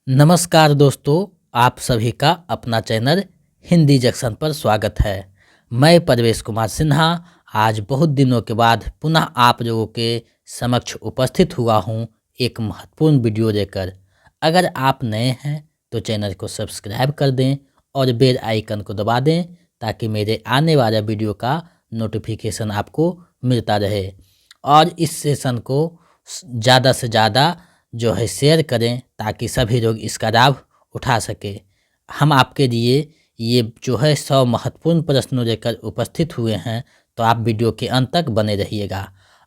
नमस्कार दोस्तों, आप सभी का अपना चैनल हिंदी जंक्शन पर स्वागत है। मैं परवेश कुमार सिन्हा आज बहुत दिनों के बाद पुनः आप लोगों के समक्ष उपस्थित हुआ हूं एक महत्वपूर्ण वीडियो लेकर। अगर आप नए हैं तो चैनल को सब्सक्राइब कर दें और बेल आइकन को दबा दें ताकि मेरे आने वाला वीडियो का नोटिफिकेशन आपको मिलता रहे। और इस सेशन को ज़्यादा से ज़्यादा जो है शेयर करें ताकि सभी लोग इसका लाभ उठा सके। हम आपके लिए ये जो है 100 महत्वपूर्ण प्रश्नों लेकर उपस्थित हुए हैं, तो आप वीडियो के अंत तक बने रहिएगा।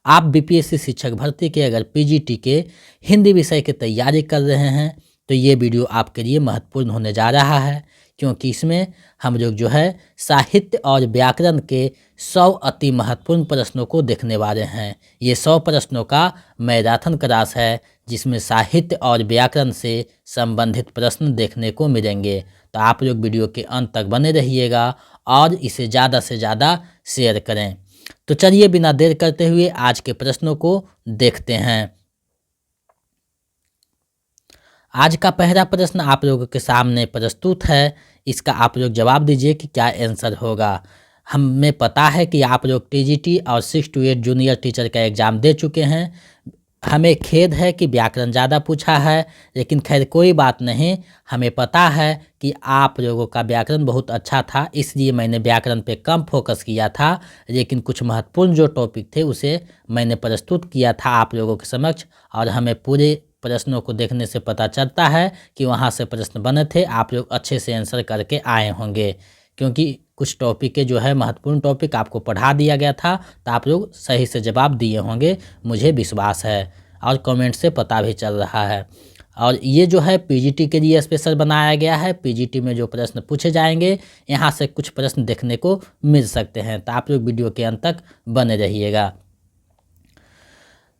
आप बीपीएससी शिक्षक भर्ती के अगर पीजीटी के हिंदी विषय की तैयारी कर रहे हैं तो ये वीडियो आपके लिए महत्वपूर्ण होने जा रहा है, क्योंकि इसमें हम लोग जो है साहित्य और व्याकरण के 100 अति महत्वपूर्ण प्रश्नों को देखने वाले हैं। ये 100 प्रश्नों का मैराथन क्लास है जिसमें साहित्य और व्याकरण से संबंधित प्रश्न देखने को मिलेंगे। तो आप लोग वीडियो के अंत तक बने रहिएगा और इसे ज़्यादा से ज़्यादा शेयर करें। तो चलिए बिना देर करते हुए आज के प्रश्नों को देखते हैं। आज का पहला प्रश्न आप लोगों के सामने प्रस्तुत है। इसका आप लोग जवाब दीजिए कि क्या आंसर होगा। हमें पता है कि आप लोग टीजीटी और 6 to 8 जूनियर टीचर का एग्ज़ाम दे चुके हैं। हमें खेद है कि व्याकरण ज़्यादा पूछा है, लेकिन खैर कोई बात नहीं। हमें पता है कि आप लोगों का व्याकरण बहुत अच्छा था, इसलिए मैंने व्याकरण पे कम फोकस किया था, लेकिन कुछ महत्वपूर्ण जो टॉपिक थे उसे मैंने प्रस्तुत किया था आप लोगों के समक्ष। और हमें पूरे प्रश्नों को देखने से पता चलता है कि वहाँ से प्रश्न बने थे, आप लोग अच्छे से आंसर करके आए होंगे, क्योंकि कुछ टॉपिक के जो है महत्वपूर्ण टॉपिक आपको पढ़ा दिया गया था, तो आप लोग सही से जवाब दिए होंगे, मुझे विश्वास है और कमेंट से पता भी चल रहा है। और ये जो है पीजीटी के लिए स्पेशल बनाया गया है। पीजीटी में जो प्रश्न पूछे जाएंगे, यहाँ से कुछ प्रश्न देखने को मिल सकते हैं, तो आप लोग वीडियो के अंत तक बने रहिएगा।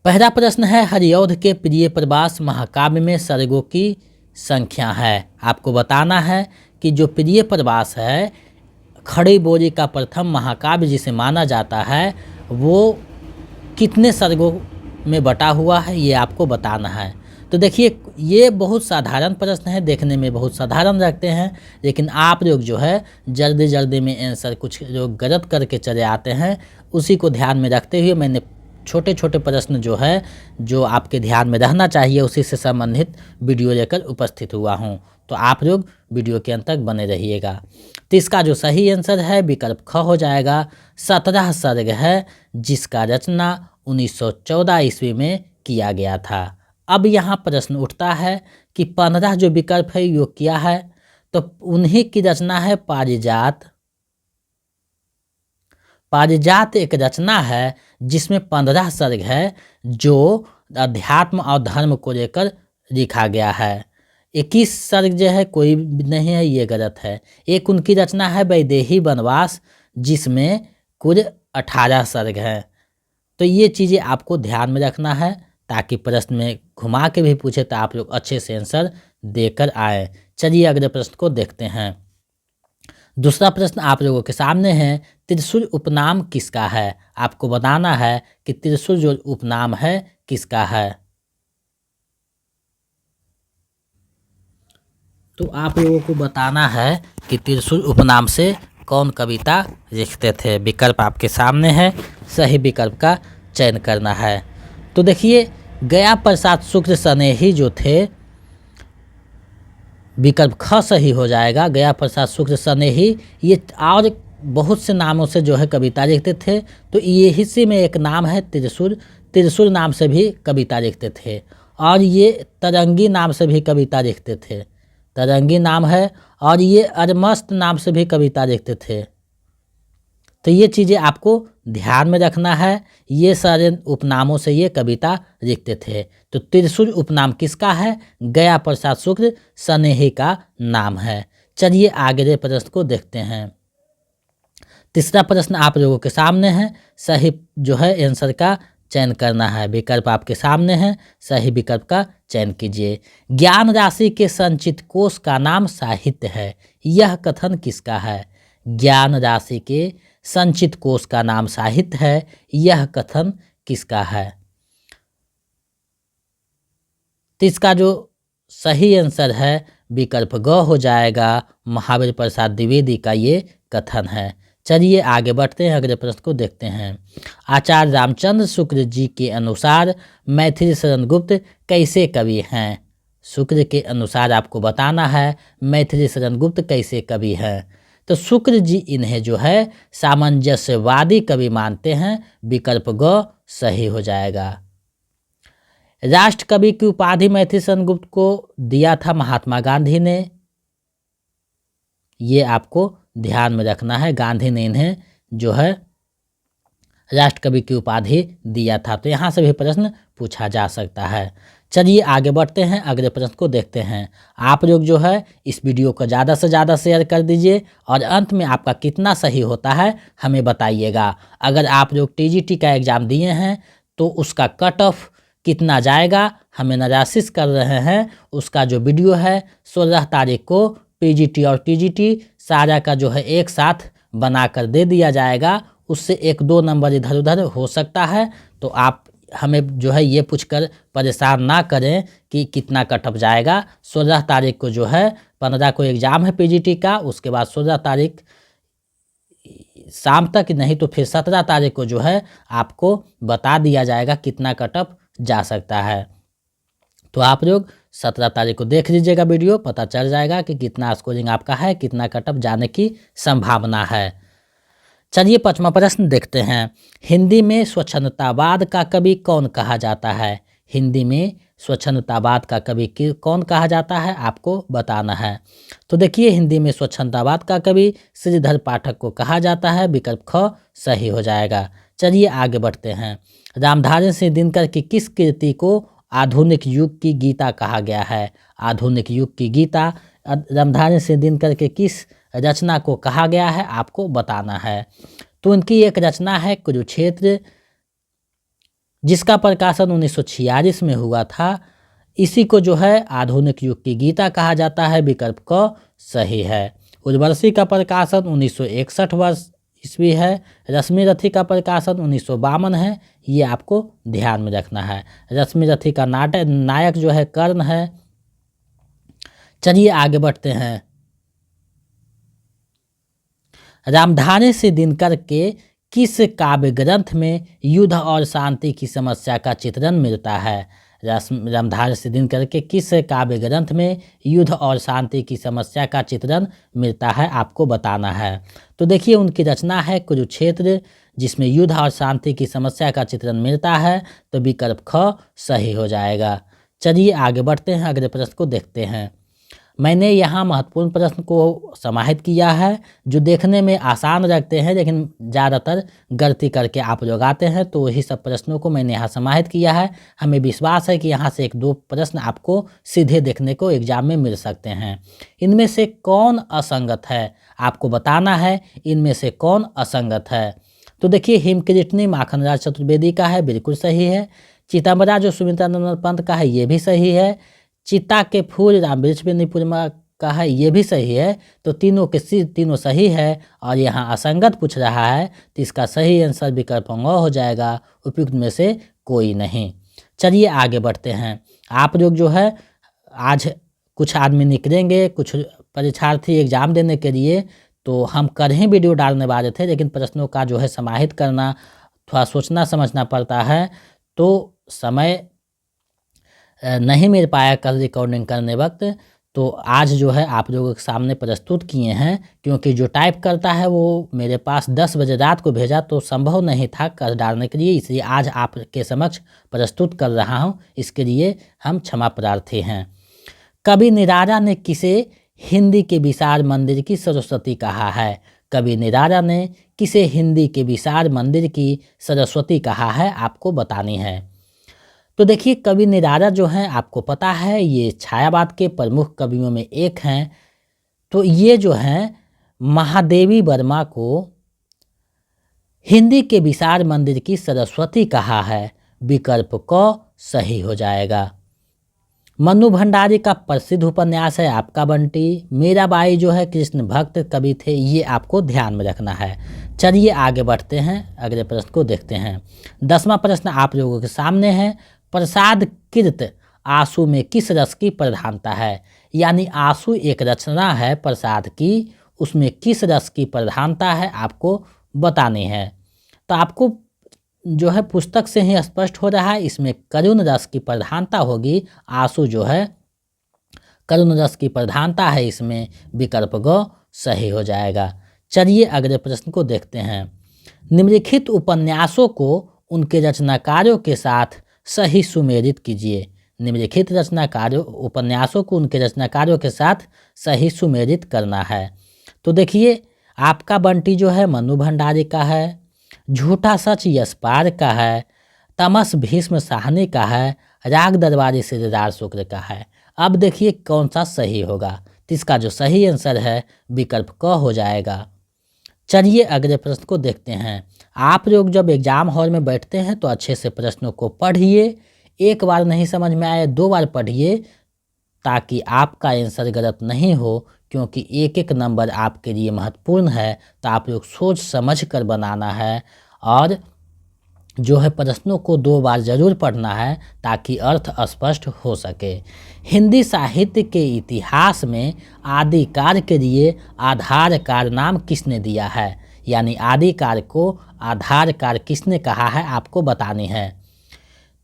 पहला प्रश्न है, हरिऔध के प्रिय प्रवास महाकाव्य में सर्गों की संख्या है। आपको बताना है कि जो प्रिय प्रवास है, खड़ी बोली का प्रथम महाकाव्य जिसे माना जाता है, वो कितने सर्गों में बटा हुआ है, ये आपको बताना है। तो देखिए, ये बहुत साधारण प्रश्न है, देखने में बहुत साधारण लगते हैं, लेकिन आप लोग जो है जल्दी जल्दी में आंसर कुछ लोग गलत करके चले आते हैं। उसी को ध्यान में रखते हुए मैंने छोटे छोटे प्रश्न जो है, जो आपके ध्यान में रहना चाहिए, उसी से संबंधित वीडियो लेकर उपस्थित हुआ हूँ। तो आप लोग वीडियो के अंत तक बने रहिएगा। तो इसका जो सही आंसर है विकल्प ख हो जाएगा। 17 सर्ग है जिसका रचना 1914 ईस्वी में किया गया था। अब यहाँ प्रश्न उठता है कि 15 जो विकल्प है यो क्या है, तो उन्हीं की रचना है पारिजात। पारिजात एक रचना है जिसमें 15 सर्ग है, जो अध्यात्म और धर्म को लेकर लिखा गया है। 21 सर्ग जो है कोई नहीं है, ये गलत है। एक उनकी रचना है वैदेही वनवास, जिसमें कुल 18 सर्ग हैं। तो ये चीज़ें आपको ध्यान में रखना है, ताकि प्रश्न में घुमा के भी पूछे तो आप लोग अच्छे से आंसर देकर आए। चलिए अगले प्रश्न को देखते हैं। दूसरा प्रश्न आप लोगों के सामने है, त्रिशूल उपनाम किसका है। आपको बताना है कि त्रिशूल जो उपनाम है किसका है। तो आप लोगों को बताना है कि त्रिशूल उपनाम से कौन कविता लिखते थे। विकल्प आपके सामने है, सही विकल्प का चयन करना है। तो देखिए, गया प्रसाद शुक्ल स्नेही जो थे, विकल्प ख सही हो जाएगा। गया प्रसाद शुक्ल स्नेही ये और बहुत से नामों से जो है कविता लिखते थे, तो ये हिस्से में एक नाम है त्रिशूल। त्रिशूल नाम से भी कविता लिखते थे, और ये तरंगी नाम से भी कविता लिखते थे। तरंगी नाम है, और ये अरमस्त नाम से भी कविता लिखते थे। तो ये चीज़ें आपको ध्यान में रखना है, ये सारे उपनामों से ये कविता लिखते थे। तो त्रिशूल उपनाम किसका है, गया प्रसाद शुक्ल स्नेही का नाम है। चलिए आगे प्रश्न को देखते हैं। तीसरा प्रश्न आप लोगों के सामने है, सही जो है आंसर का चयन करना है। विकल्प आपके सामने है, सही विकल्प का चयन कीजिए। ज्ञान राशि के संचित कोश का नाम साहित्य है, यह कथन किसका है। ज्ञान राशि के संचित कोश का नाम साहित्य है, यह कथन किसका है। तो इसका जो सही आंसर है विकल्प ग हो जाएगा। महावीर प्रसाद द्विवेदी का ये कथन है। चलिए आगे बढ़ते हैं, अगले प्रश्न को देखते हैं। आचार्य रामचंद्र शुक्ल जी के अनुसार मैथिली शरण गुप्त कैसे कवि हैं? शुक्ल के अनुसार आपको बताना है मैथिली शरण गुप्त कैसे कवि हैं। तो शुक्ल जी इन्हें जो है सामंजस्यवादी कवि मानते हैं। विकल्प ग सही हो जाएगा। राष्ट्र कवि की उपाधि मैथिली शरण गुप्त को दिया था महात्मा गांधी ने। ये आपको ध्यान में रखना है, गांधी ने इन्हें जो है राष्ट्र कवि की उपाधि दिया था। तो यहाँ से भी प्रश्न पूछा जा सकता है। चलिए आगे बढ़ते हैं, अगले प्रश्न को देखते हैं। आप लोग जो है इस वीडियो को ज़्यादा से ज़्यादा शेयर कर दीजिए और अंत में आपका कितना सही होता है हमें बताइएगा। अगर आप लोग टीजीटी का एग्ज़ाम दिए हैं तो उसका कट ऑफ कितना जाएगा हमें निराशित कर रहे हैं। उसका जो वीडियो है 16 तारीख को पीजीटी और टीजीटी सारा का जो है एक साथ बनाकर दे दिया जाएगा। उससे 1-2 नंबर इधर उधर हो सकता है, तो आप हमें जो है ये पूछकर परेशान ना करें कि कितना कट ऑफ जाएगा। 16 तारीख को जो है 15 को एग्ज़ाम है पीजीटी का, उसके बाद 16 तारीख शाम तक, नहीं तो फिर 17 तारीख को जो है आपको बता दिया जाएगा कितना कट ऑफ जा सकता है। तो आप लोग 17 तारीख को देख लीजिएगा वीडियो, पता चल जाएगा कि कितना स्कोरिंग आपका है, कितना कट ऑफ जाने की संभावना है। चलिए 5वां प्रश्न देखते हैं। हिंदी में स्वच्छंदतावाद का कवि कौन कहा जाता है? हिंदी में स्वच्छंदतावाद का कवि कौन कहा जाता है आपको बताना है। तो देखिए हिंदी में स्वच्छंदतावाद का कवि श्रीधर पाठक को कहा जाता है। विकल्प ख सही हो जाएगा। चलिए आगे बढ़ते हैं। रामधारी सिंह दिनकर की किस कृति को आधुनिक युग की गीता कहा गया है? आधुनिक युग की गीता रामधारी सिंह दिनकर के किस रचना को कहा गया है आपको बताना है। तो उनकी एक रचना है कुरुक्षेत्र, जिसका प्रकाशन 1946 में हुआ था। इसी को जो है आधुनिक युग की गीता कहा जाता है। विकल्प क सही है। उर्वशी का प्रकाशन 1961 वर्ष ईस्वी है। रश्मि रथी का प्रकाशन 1952 है। ये आपको ध्यान में रखना है। रश्मि रथी का नायक जो है कर्ण है। चलिए आगे बढ़ते हैं। रामधारी सिंह दिनकर के किस काव्य ग्रंथ में युद्ध और शांति की समस्या का चित्रण मिलता है? रामधारी सिंह दिनकर के किस काव्य ग्रंथ में युद्ध और शांति की समस्या का चित्रण मिलता है आपको बताना है। तो देखिए उनकी रचना है कुरुक्षेत्र, जिसमें युद्ध और शांति की समस्या का चित्रण मिलता है। तो विकल्प ख सही हो जाएगा। चलिए आगे बढ़ते हैं, अगले प्रश्न को देखते हैं। मैंने यहाँ महत्वपूर्ण प्रश्न को समाहित किया है जो देखने में आसान लगते हैं लेकिन ज़्यादातर गलती करके आप लोग आते हैं, तो वही सब प्रश्नों को मैंने यहाँ समाहित किया है। हमें विश्वास है कि यहाँ से 1-2 प्रश्न आपको सीधे देखने को एग्जाम में मिल सकते हैं। इनमें से कौन असंगत है आपको बताना है। इनमें से कौन असंगत है? तो देखिए हिमकृष्णी माखनराज चतुर्वेदी का है, बिल्कुल सही है। चितंबरा जो सुमित्रानंद पंत का है ये भी सही है। चित्ता के फूल रामवृक्ष बेनीपुरमा का है ये भी सही है। तो तीनों सही है और यहाँ असंगत पूछ रहा है, तो इसका सही आंसर विकल्प अंग हो जाएगा। उपयुक्त में से कोई नहीं। चलिए आगे बढ़ते हैं। आप लोग जो है आज कुछ आदमी निकलेंगे, कुछ परीक्षार्थी एग्जाम देने के लिए, तो हम कल ही वीडियो डालने वाले थे, लेकिन प्रश्नों का जो है समाहित करना थोड़ा सोचना समझना पड़ता है, तो समय नहीं मिल पाया कल रिकॉर्डिंग करने वक्त। तो आज जो है आप लोगों के सामने प्रस्तुत किए हैं, क्योंकि जो टाइप करता है वो मेरे पास 10 बजे रात को भेजा, तो संभव नहीं था कल डालने के लिए, इसलिए आज आपके समक्ष प्रस्तुत कर रहा हूं। इसके लिए हम क्षमा प्रार्थी हैं। कवि निराला ने किसे हिंदी के विशाल मंदिर की सरस्वती कहा है? कवि निराला ने किसे हिंदी के विशाल मंदिर की सरस्वती कहा है आपको बतानी है। तो देखिए कवि निराला जो हैं आपको पता है ये छायावाद के प्रमुख कवियों में एक हैं। तो ये जो हैं महादेवी वर्मा को हिंदी के विशाल मंदिर की सरस्वती कहा है। विकल्प क सही हो जाएगा। मन्नू भंडारी का प्रसिद्ध उपन्यास है आपका बंटी। मीराबाई जो है कृष्ण भक्त कवि थे, ये आपको ध्यान में रखना है। चलिए आगे बढ़ते हैं, अगले प्रश्न को देखते हैं। 10वां प्रश्न आप लोगों के सामने है। प्रसाद कृत आंसू में किस रस की प्रधानता है। यानी आंसू एक रचना है प्रसाद की, उसमें किस रस की प्रधानता है आपको बतानी है। तो आपको जो है पुस्तक से ही स्पष्ट हो रहा है, इसमें करुण रस की प्रधानता होगी। आंसू जो है करुण रस की प्रधानता है इसमें, विकल्प ग सही हो जाएगा। चलिए अगले प्रश्न को देखते हैं। निम्नलिखित उपन्यासों को उनके रचनाकारों के साथ सही सुमेलित कीजिए। निम्नलिखित रचनाकारों उपन्यासों को उनके रचनाकारों के साथ सही सुमेलित करना है। तो देखिए, आपका बंटी जो है मनु भंडारी का है, झूठा सच यशपाल का है, तमस भीष्म साहनी का है, राग दरबारी सिरदार शुक्र का है। अब देखिए कौन सा सही होगा। तो इसका जो सही आंसर है विकल्प क हो जाएगा। चलिए अगले प्रश्न को देखते हैं। आप लोग जब एग्जाम हॉल में बैठते हैं तो अच्छे से प्रश्नों को पढ़िए, एक बार नहीं समझ में आए 2 बार पढ़िए, ताकि आपका आंसर गलत नहीं हो, क्योंकि एक एक नंबर आपके लिए महत्वपूर्ण है। तो आप लोग सोच समझ कर बनाना है और जो है प्रश्नों को 2 बार जरूर पढ़ना है ताकि अर्थ स्पष्ट हो सके। हिंदी साहित्य के इतिहास में आदिकाल के लिए आधारकार नाम किसने दिया है। यानी आदिकाल को आधारकार किसने कहा है आपको बतानी है।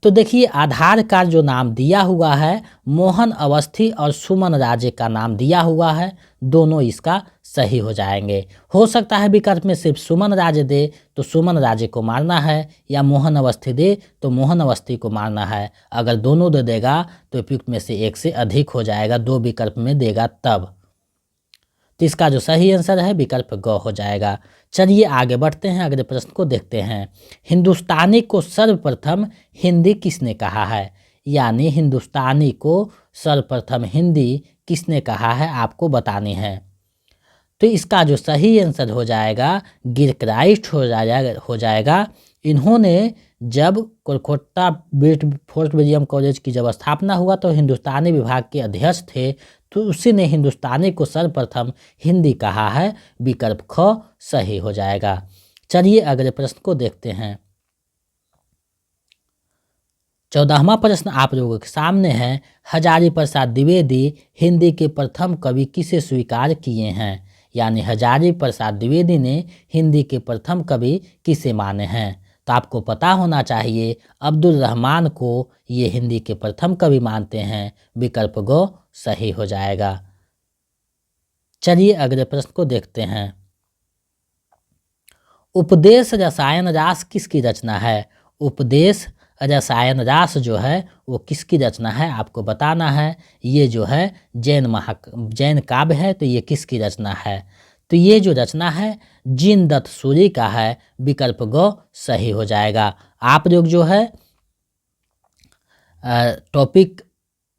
तो देखिए, आधारकार जो नाम दिया हुआ है मोहन अवस्थी और सुमन राजे का नाम दिया हुआ है, दोनों इसका सही हो जाएंगे। हो सकता है विकल्प में सिर्फ सुमन राजे दे तो सुमन राजे को मारना है, या मोहन अवस्थी दे तो मोहन अवस्थी को मारना है। अगर दोनों दे देगा तो उपयुक्त में से एक से अधिक हो जाएगा, 2 विकल्प में देगा तब। तो इसका जो सही आंसर है विकल्प ग हो जाएगा। चलिए आगे बढ़ते हैं, अगले प्रश्न को देखते हैं। हिंदुस्तानी को सर्वप्रथम हिंदी किसने कहा है। यानी हिंदुस्तानी को सर्वप्रथम हिंदी किसने कहा है आपको बतानी है। तो इसका जो सही आंसर हो जाएगा गिरक्राइस्ट हो जाएगा। इन्होंने जब कोलकाता फोर्ट विलियम कॉलेज की जब स्थापना हुआ तो हिंदुस्तानी विभाग के अध्यक्ष थे, तो उसी ने हिंदुस्तानी को सर्वप्रथम हिंदी कहा है, विकल्प ख सही हो जाएगा। चलिए अगले प्रश्न को देखते हैं। 14वां प्रश्न आप लोगों के सामने है। हजारी प्रसाद द्विवेदी हिंदी के प्रथम कवि किसे स्वीकार किए हैं। यानी हजारी प्रसाद द्विवेदी ने हिंदी के प्रथम कवि किसे माने हैं। तो आपको पता होना चाहिए अब्दुल रहमान को ये हिंदी के प्रथम कवि मानते हैं, विकल्प ग सही हो जाएगा। चलिए अगले प्रश्न को देखते हैं। उपदेश रसायन रास किसकी रचना है। उपदेश रसायन रास जो है वो किसकी रचना है आपको बताना है। ये जो है जैन काव्य है, तो ये किसकी रचना है। तो ये जो रचना है जीन दत्त सूरी का है, विकल्प ग सही हो जाएगा। आप लोग जो है टॉपिक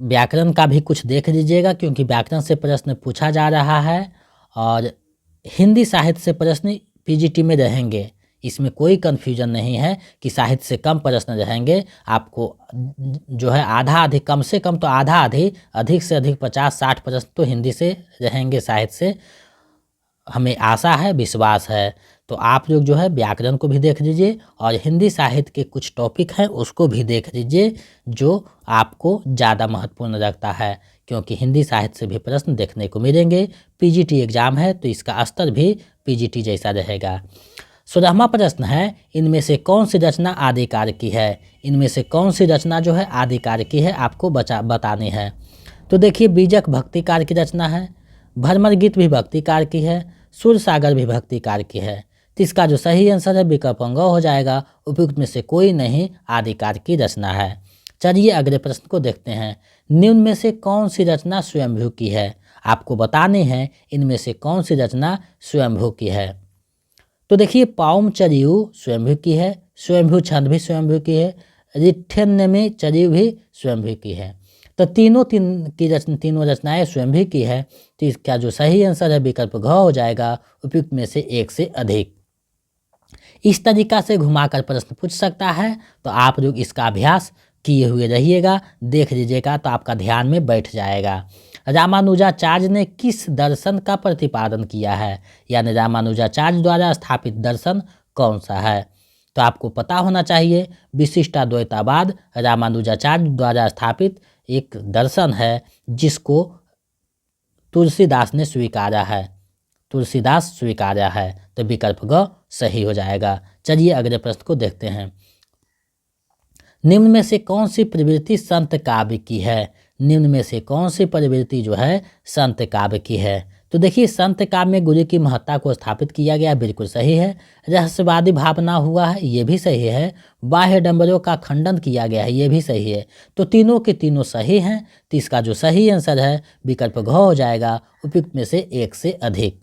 व्याकरण का भी कुछ देख लीजिएगा, क्योंकि व्याकरण से प्रश्न पूछा जा रहा है और हिंदी साहित्य से प्रश्न पीजीटी में रहेंगे। इसमें कोई कन्फ्यूजन नहीं है कि साहित्य से कम प्रश्न रहेंगे। आपको जो है आधा अधिक, कम से कम तो आधा अधिक से अधिक 50-60 प्रश्न तो हिंदी से रहेंगे, साहित्य से हमें आशा है, विश्वास है। तो आप लोग जो है व्याकरण को भी देख लीजिए और हिंदी साहित्य के कुछ टॉपिक हैं उसको भी देख लीजिए जो आपको ज़्यादा महत्वपूर्ण लगता है, क्योंकि हिंदी साहित्य से भी प्रश्न देखने को मिलेंगे। पीजीटी एग्जाम है तो इसका स्तर भी पीजीटी जैसा रहेगा। 16वां प्रश्न है, इनमें से कौन सी रचना आदिकाल की है। इनमें से कौन सी रचना जो है आदिकाल की है आपको बतानी है। तो देखिए, बीजक भक्तिकार की रचना है, भ्रमर गीत भी भक्तिकार की है, सुरसागर भी भक्तिकार की है। तो इसका जो सही आंसर है विकल्प अंग हो जाएगा। उपयुक्त में से कोई नहीं आदिकाल की रचना है। चलिए अगले प्रश्न को देखते हैं। निम्न में से कौन सी रचना स्वयंभू की है आपको बतानी है। इनमें से कौन सी रचना स्वयंभू की है। तो देखिए, पाउम चरियु स्वयंभू की है, स्वयंभू छंद भी स्वयंभू की है, रिठ्ठन्यमी चरियु भी स्वयंभू की है। तो तीनों रचनाएं स्वयंभू की है। तो इसका जो सही आंसर है विकल्प घ हो जाएगा। उपयुक्त में से एक से अधिक। इस तरीका से घुमाकर प्रश्न पूछ सकता है, तो आप लोग इसका अभ्यास किए हुए रहिएगा, देख लीजिएगा तो आपका ध्यान में बैठ जाएगा। रामानुजाचार्य ने किस दर्शन का प्रतिपादन किया है। यानी रामानुजाचार्य द्वारा स्थापित दर्शन कौन सा है। तो आपको पता होना चाहिए विशिष्टाद्वैतवाद रामानुजाचार्य द्वारा स्थापित एक दर्शन है जिसको तुलसीदास ने स्वीकारा है, तुलसीदास स्वीकारा है। तो विकल्प ग सही हो जाएगा। चलिए अगले प्रश्न को देखते हैं। निम्न में से कौन सी प्रवृत्ति संत काव्य की है? निम्न में से कौन सी प्रवृत्ति जो है संत काव्य की है? तो देखिए संत काव्य में गुरु की महत्ता को स्थापित किया गया, बिल्कुल सही है। रहस्यवादी भावना हुआ है, ये भी सही है। बाह्य डंबरों का खंडन किया गया है, ये भी सही है। तो तीनों के तीनों सही हैं। तो इसका जो सही आंसर है विकल्प घ हो जाएगा, उपयुक्त में से एक से अधिक।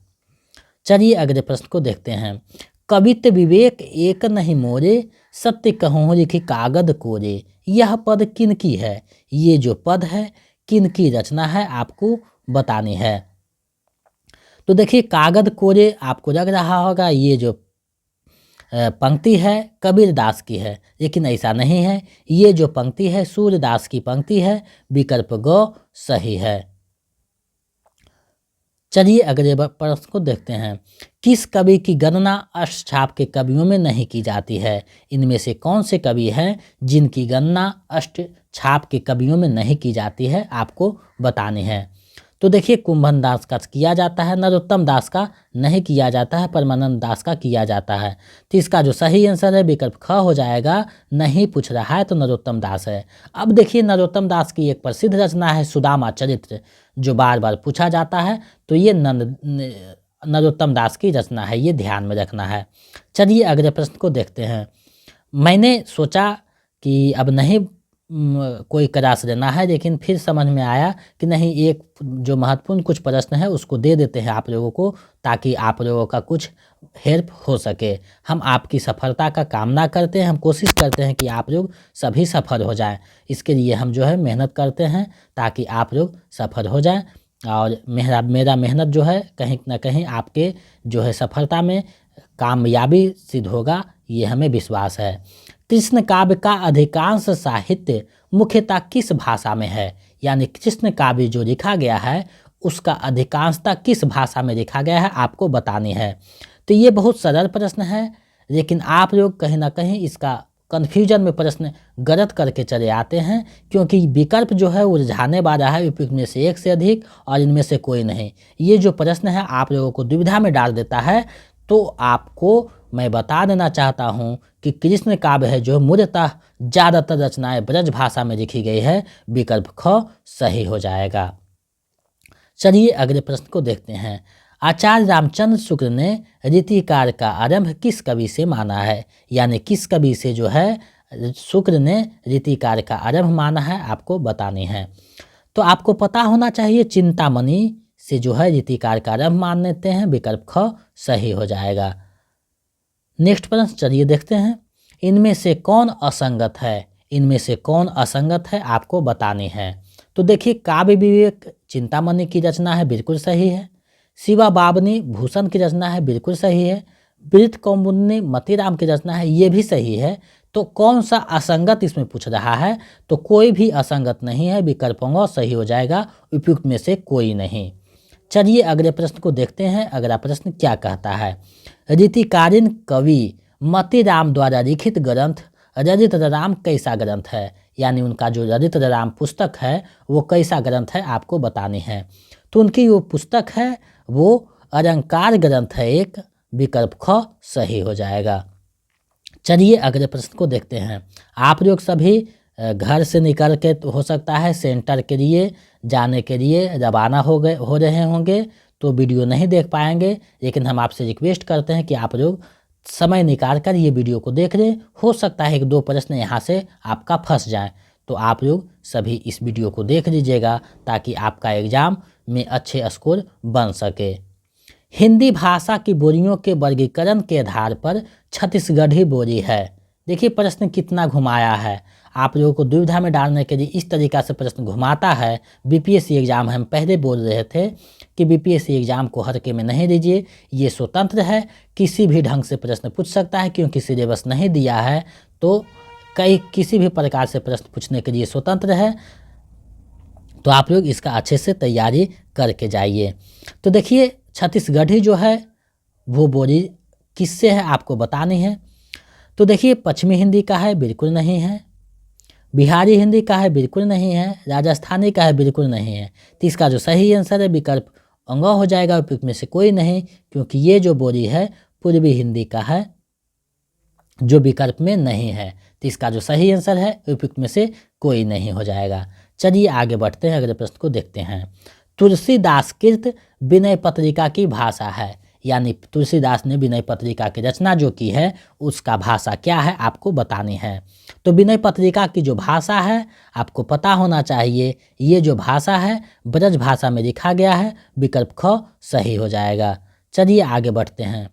चलिए अगले प्रश्न को देखते हैं। कवित्व विवेक एक नहीं मोरे, सत्य कहूँ लिखी कागद कोरे। यह पद किन की है? ये जो पद है किन की रचना है आपको बतानी है। तो देखिए कागद कोरे आपको लग रहा होगा ये जो पंक्ति है कबीरदास की है, लेकिन ऐसा नहीं है। ये जो पंक्ति है सूरदास की पंक्ति है। विकल्प ग सही है। चलिए अगले प्रश्न को देखते हैं। किस कवि की गणना अष्टछाप के कवियों में नहीं की जाती है? इनमें से कौन से कवि हैं जिनकी गणना अष्टछाप के कवियों में नहीं की जाती है, आपको बतानी है। तो देखिए कुंभन दास का किया जाता है, नरोत्तम दास का नहीं किया जाता है, परमानंद दास का किया जाता है। तो इसका जो सही आंसर है विकल्प ख हो जाएगा। नहीं पूछ रहा है तो नरोत्तम दास है। अब देखिए नरोत्तम दास की एक प्रसिद्ध रचना है सुदामा चरित्र, जो बार बार पूछा जाता है। तो ये नरोत्तम दास की रचना है, ये ध्यान में रखना है। चलिए अगले प्रश्न को देखते हैं। मैंने सोचा कि अब नहीं कोई क्लास लेना है, लेकिन फिर समझ में आया कि नहीं एक जो महत्वपूर्ण कुछ प्रश्न है उसको दे देते हैं आप लोगों को, ताकि आप लोगों का कुछ हेल्प हो सके। हम आपकी सफलता का कामना करते हैं, हम कोशिश करते हैं कि आप लोग सभी सफल हो जाएं। इसके लिए हम जो है मेहनत करते हैं ताकि आप लोग सफल हो जाएं, और मेरा मेहनत जो है कहीं ना कहीं आपके जो है सफलता में कामयाबी सिद्ध होगा, ये हमें विश्वास है। कृष्ण काव्य का अधिकांश साहित्य मुख्यतः किस भाषा में है? यानी कृष्ण काव्य जो लिखा गया है उसका अधिकांशता किस भाषा में लिखा गया है, आपको बतानी है। तो ये बहुत सरल प्रश्न है, लेकिन आप लोग कहीं ना कहीं इसका कन्फ्यूजन में प्रश्न गलत करके चले आते हैं, क्योंकि विकल्प जो है उलझाने वाला है, उपयुक्त में से एक से अधिक और इनमें से कोई नहीं। ये जो प्रश्न है आप लोगों को दुविधा में डाल देता है। तो आपको मैं बता देना चाहता हूँ कि कृष्ण काव्य है जो मूलतः ज़्यादातर रचनाएं ब्रज भाषा में लिखी गई है। विकल्प ख सही हो जाएगा। चलिए अगले प्रश्न को देखते हैं। आचार्य रामचंद्र शुक्ल ने रीतिकार का आरंभ किस कवि से माना है? यानी किस कवि से जो है शुक्ल ने रीतिकार का आरंभ माना है, आपको बतानी है। तो आपको पता होना चाहिए चिंतामणि से जो है रीतिकार का आरंभ मान लेते हैं। विकल्प ख सही हो जाएगा। नेक्स्ट प्रश्न चलिए देखते हैं। इनमें से कौन असंगत है? इनमें से कौन असंगत है आपको बतानी है। तो देखिए काव्य विवेक चिंतामणि की रचना है, बिल्कुल सही है। शिवा बाबनी भूषण की रचना है, बिल्कुल सही है। वृत्त कौमुदनी मतीराम की रचना है, ये भी सही है। तो कौन सा असंगत इसमें पूछ रहा है? तो कोई भी असंगत नहीं है, विकल्पों सही हो जाएगा, उपयुक्त में से कोई नहीं। चलिए अगले प्रश्न को देखते हैं। अगला प्रश्न क्या कहता है। रीतिकालीन कवि मतीराम द्वारा लिखित ग्रंथ ललित राम कैसा ग्रंथ है? यानी उनका जो ललित राम पुस्तक है वो कैसा ग्रंथ है, आपको बतानी है। तो उनकी वो पुस्तक है वो अलंकार ग्रंथ है एक। विकल्प ख सही हो जाएगा। चलिए अगले प्रश्न को देखते हैं। आप लोग सभी घर से निकल के हो सकता है सेंटर के लिए जाने के लिए रवाना हो रहे होंगे, तो वीडियो नहीं देख पाएंगे, लेकिन हम आपसे रिक्वेस्ट करते हैं कि आप लोग समय निकाल कर ये वीडियो को देख लें। हो सकता है एक दो प्रश्न यहाँ से आपका फंस जाए, तो आप लोग सभी इस वीडियो को देख लीजिएगा ताकि आपका एग्ज़ाम में अच्छे स्कोर बन सके। हिंदी भाषा की बोलियों के वर्गीकरण के आधार पर छत्तीसगढ़ी बोली है। देखिए प्रश्न कितना घुमाया है, आप लोगों को दुविधा में डालने के लिए इस तरीक़ा से प्रश्न घुमाता है। बीपीएससी एग्ज़ाम हम पहले बोल रहे थे कि बीपीएससी एग्ज़ाम को हल्के में नहीं लीजिए, ये स्वतंत्र है, किसी भी ढंग से प्रश्न पूछ सकता है, क्योंकि सिलेबस नहीं दिया है तो किसी भी प्रकार से प्रश्न पूछने के लिए स्वतंत्र है। तो आप लोग इसका अच्छे से तैयारी करके जाइए। तो देखिए छत्तीसगढ़ी जो है वो बोली किससे है, आपको बतानी है। तो देखिए पश्चिमी हिंदी का है, बिल्कुल नहीं है। बिहारी हिंदी का है, बिल्कुल नहीं है। राजस्थानी का है, बिल्कुल नहीं है। तो इसका जो सही आंसर है विकल्प अंग हो जाएगा, उपयुक्त में से कोई नहीं, क्योंकि ये जो बोली है पूर्वी हिंदी का है, जो विकल्प में नहीं है। तो इसका जो सही आंसर है उपयुक्त में से कोई नहीं हो जाएगा। चलिए आगे बढ़ते हैं, अगले प्रश्न को देखते हैं। तुलसीदास कृत विनय पत्रिका की भाषा है, यानी तुलसीदास ने विनय पत्रिका की रचना जो की है उसका भाषा क्या है आपको बतानी है। तो विनय पत्रिका की जो भाषा है आपको पता होना चाहिए, ये जो भाषा है ब्रज भाषा में लिखा गया है, विकल्प ख सही हो जाएगा। चलिए आगे बढ़ते हैं।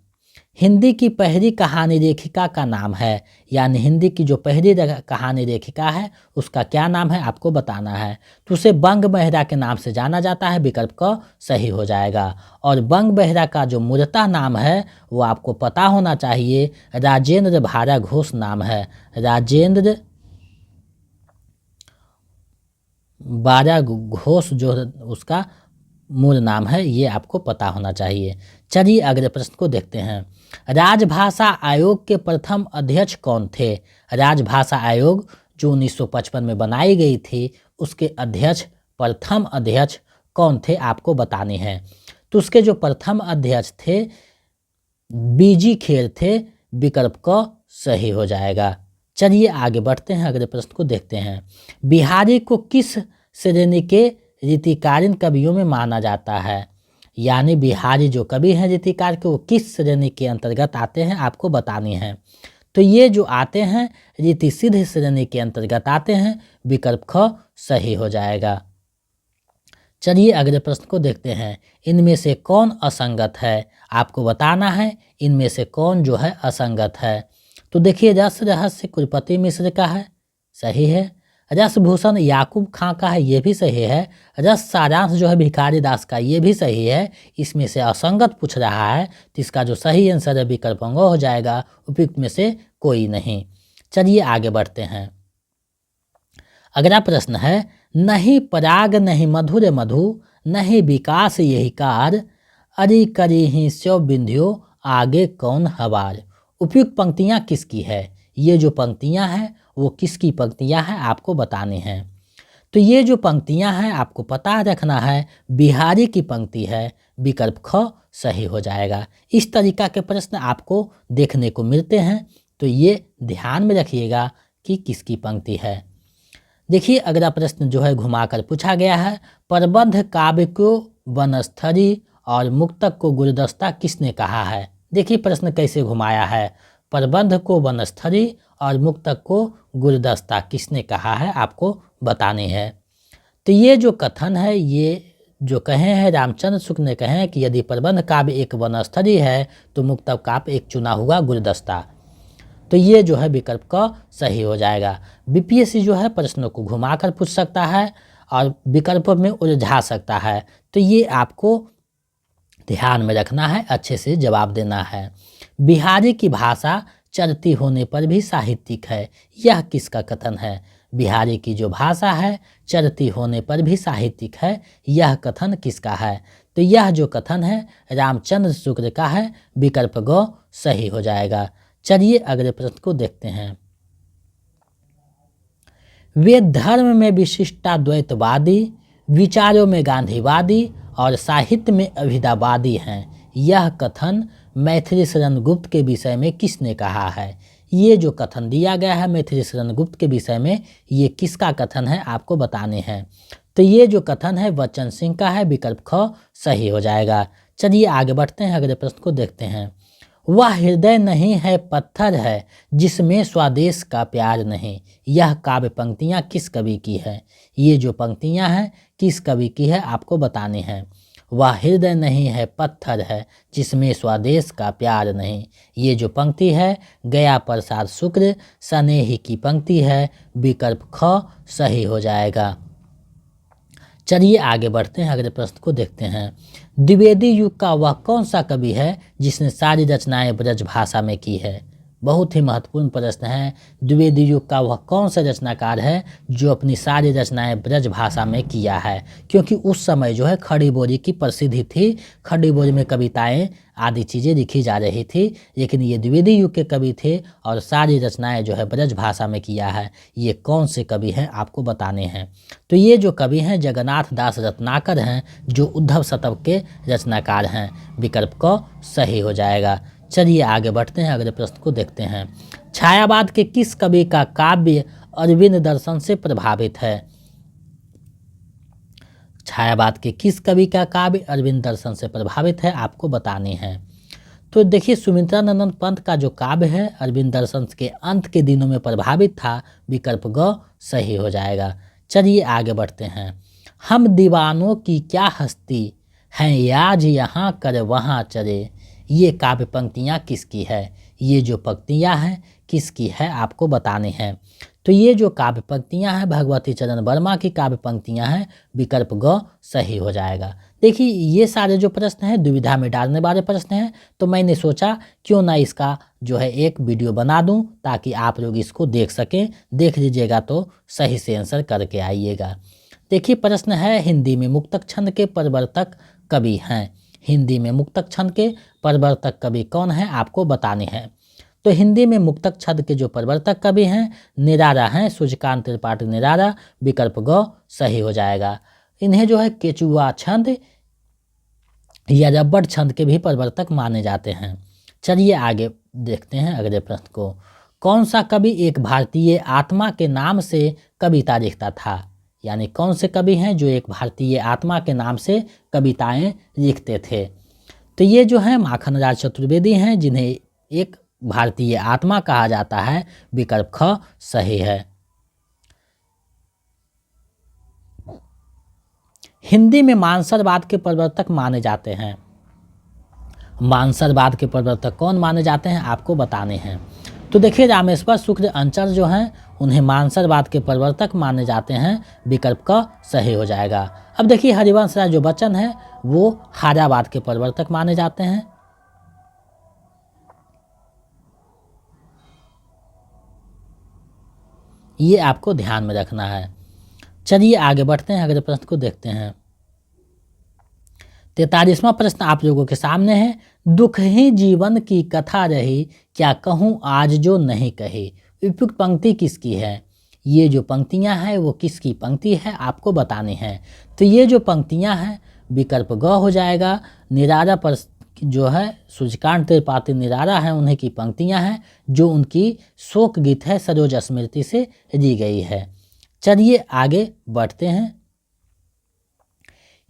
हिंदी की पहली कहानी लेखिका का नाम है, यानी हिंदी की जो पहली कहानी लेखिका है उसका क्या नाम है आपको बताना है। तो उसे बंग मेहरा के नाम से जाना जाता है, विकल्प क सही हो जाएगा। और बंग मेहरा का जो मूलतः नाम है वो आपको पता होना चाहिए, राजेंद्र भारा घोष नाम है। राजेंद्र भारा घोष जो उसका मूल नाम है, ये आपको पता होना चाहिए। चलिए अगले प्रश्न को देखते हैं। राजभाषा आयोग के प्रथम अध्यक्ष कौन थे? राजभाषा आयोग जो 1955 में बनाई गई थी उसके अध्यक्ष, प्रथम अध्यक्ष कौन थे आपको बताने हैं। तो उसके जो प्रथम अध्यक्ष थे बीजी खेर थे, विकल्प क सही हो जाएगा। चलिए आगे बढ़ते हैं, अगले प्रश्न को देखते हैं। बिहारी को किस श्रेणी के रीतिकालीन कवियों में माना जाता है? यानी बिहारी जो कवि हैं रीतिकार के, वो किस श्रेणी के अंतर्गत आते हैं आपको बतानी है। तो ये जो आते हैं रीति सिद्ध श्रेणी के अंतर्गत आते हैं, विकल्प ख सही हो जाएगा। चलिए अगले प्रश्न को देखते हैं। इनमें से कौन असंगत है आपको बताना है, इनमें से कौन जो है असंगत है। तो देखिए, रस रहस्य कुलपति मिश्र का है, सही है। रसभूषण याकूब खां का है, ये भी सही है। रस सारांश जो है भिखारी दास का, ये भी सही है। इसमें से असंगत पूछ रहा है, तो इसका जो सही आंसर है विकल्प अंग हो जाएगा, उपयुक्त में से कोई नहीं। चलिए आगे बढ़ते हैं। अगला प्रश्न है, नहीं पराग नहीं मधुर मधु, नहीं विकास यही कार, अरि करी ही स्यो बिंधियो आगे कौन हवार। उपयुक्त पंक्तियां किसकी है? ये जो पंक्तियां हैं वो किसकी पंक्तियां हैं आपको बतानी हैं। तो ये जो पंक्तियां हैं आपको पता रखना है, बिहारी की पंक्ति है, विकल्प ख सही हो जाएगा। इस तरीका के प्रश्न आपको देखने को मिलते हैं, तो ये ध्यान में रखिएगा कि किसकी पंक्ति है। देखिए अगला प्रश्न जो है घुमाकर पूछा गया है, प्रबंध काव्य को वनस्थली और मुक्तक को गुलदस्ता किसने कहा है? देखिए प्रश्न कैसे घुमाया है, प्रबंध को वनस्थली और मुक्तक को गुलदस्ता किसने कहा है आपको बताने है। तो ये जो कथन है, ये जो कहे हैं रामचंद्र शुक्ल ने कहे हैं कि यदि प्रबंध काव्य एक वनस्थली है तो मुक्तक काव्य एक चुना हुआ गुलदस्ता। तो ये जो है विकल्प का सही हो जाएगा। बीपीएससी जो है प्रश्नों को घुमाकर पूछ सकता है और विकल्पों में उलझा सकता है, तो ये आपको ध्यान में रखना है, अच्छे से जवाब देना है। बिहारी की भाषा चलती होने पर भी साहित्यिक है, यह किसका कथन है? बिहारी की जो भाषा है चलती होने पर भी साहित्यिक है, यह कथन किसका है? तो यह जो कथन है रामचंद्र शुक्ल का है, विकल्प ग सही हो जाएगा। चलिए अगले प्रश्न को देखते हैं। वे धर्म में विशिष्टाद्वैतवादी, विचारों में गांधीवादी और साहित्य में अभिधावादी हैं, यह कथन मैथिली शरण गुप्त के विषय में किसने कहा है? ये जो कथन दिया गया है मैथिली शरण गुप्त के विषय में, ये किसका कथन है आपको बताने हैं। तो ये जो कथन है बच्चन सिंह का है, विकल्प ख सही हो जाएगा। चलिए आगे बढ़ते हैं, अगले प्रश्न को देखते हैं। वह हृदय नहीं है पत्थर है जिसमें स्वदेश का प्यार नहीं, यह काव्य पंक्तियाँ किस कवि की है? ये जो पंक्तियाँ हैं किस कवि की है आपको बतानी है। वह हृदय नहीं है पत्थर है जिसमें स्वदेश का प्यार नहीं, ये जो पंक्ति है गया प्रसाद शुक्ल स्नेही की पंक्ति है, विकल्प ख सही हो जाएगा। चलिए आगे बढ़ते हैं, अगले प्रश्न को देखते हैं। द्विवेदी युग का वह कौन सा कवि है जिसने सारी रचनाएं ब्रज भाषा में की है? बहुत ही महत्वपूर्ण प्रश्न है। द्विवेदी युग का वह कौन सा रचनाकार है जो अपनी सारी रचनाएं ब्रज भाषा में किया है? क्योंकि उस समय जो है खड़ी बोली की प्रसिद्धि थी, खड़ी बोली में कविताएं आदि चीज़ें लिखी जा रही थी, लेकिन ये द्विवेदी युग के कवि थे और सारी रचनाएं जो है ब्रज भाषा में किया है। ये कौन से कवि हैं आपको बताने हैं। तो ये जो कवि हैं जगन्नाथ दास रत्नाकर हैं, जो उद्धव शतक के रचनाकार हैं। विकल्प क सही हो जाएगा। चलिए आगे बढ़ते हैं, अगले प्रश्न को देखते हैं। छायावाद के किस कवि का काव्य अरविंद दर्शन से प्रभावित है? छायावाद के किस कवि का काव्य अरविंद दर्शन से प्रभावित है आपको बतानी है। तो देखिए सुमित्रानंदन पंत का जो काव्य है अरविंद दर्शन के अंत के दिनों में प्रभावित था। विकल्प ग सही हो जाएगा। चलिए आगे बढ़ते हैं। हम दीवानों की क्या हस्ती हैं, आज यहाँ कर वहाँ चले। ये काव्य पंक्तियाँ किसकी है? ये जो पंक्तियाँ हैं किसकी है आपको बताने हैं। तो ये जो काव्य पंक्तियाँ हैं भगवती चरण वर्मा की काव्य पंक्तियाँ हैं। विकल्प ग सही हो जाएगा। देखिए ये सारे जो प्रश्न हैं दुविधा में डालने वाले प्रश्न हैं, तो मैंने सोचा क्यों ना इसका जो है एक वीडियो बना दूं ताकि आप लोग इसको देख सकें। देख लीजिएगा तो सही से आंसर करके आइएगा। देखिए प्रश्न है हिंदी में मुक्तक छंद के प्रवर्तक कवि हैं। हिंदी में मुक्तक छंद के प्रवर्तक कवि कौन है आपको बताने हैं। तो हिंदी में मुक्तक छंद के जो प्रवर्तक कवि हैं निराला हैं, सूर्यकांत त्रिपाठी निराला। विकल्प ग सही हो जाएगा। इन्हें जो है केचुआ छंद या रबड़ छंद के भी प्रवर्तक माने जाते हैं। चलिए आगे देखते हैं अगले प्रश्न को। कौन सा कवि एक भारतीय आत्मा के नाम से कविता लिखता था? यानी कौन से कवि हैं जो एक भारतीय आत्मा के नाम से कविताएं लिखते थे? तो ये जो है माखन राज चतुर्वेदी हैं, जिन्हें एक भारतीय आत्मा कहा जाता है। विकल्प ख सही है। हिंदी में मानसरवाद के प्रवर्तक माने जाते हैं। मानसरवाद के प्रवर्तक कौन माने जाते हैं आपको बताने हैं। तो देखिए रामेश्वर शुक्ल अंचर जो हैं उन्हें मानसरवाद के प्रवर्तक माने जाते हैं। विकल्प का सही हो जाएगा। अब देखिए हरिवंश राय जो बच्चन है वो हारावाद के प्रवर्तक माने जाते हैं। ये आपको ध्यान में रखना है। चलिए आगे बढ़ते हैं, अगले प्रश्न को देखते हैं। 43वां प्रश्न आप लोगों के सामने है। दुख ही जीवन की कथा रही, क्या कहूँ आज जो नहीं कही। उपयुक्त पंक्ति किसकी है? ये जो पंक्तियां हैं वो किसकी पंक्ति है आपको बतानी है। तो ये जो पंक्तियां हैं विकल्प ग हो जाएगा। निराला पर जो है सूर्यकांत त्रिपाठी निराला है, उन्हीं की पंक्तियां हैं जो उनकी शोक गीत है सरोज स्मृति से दी गई है। चलिए आगे बढ़ते हैं।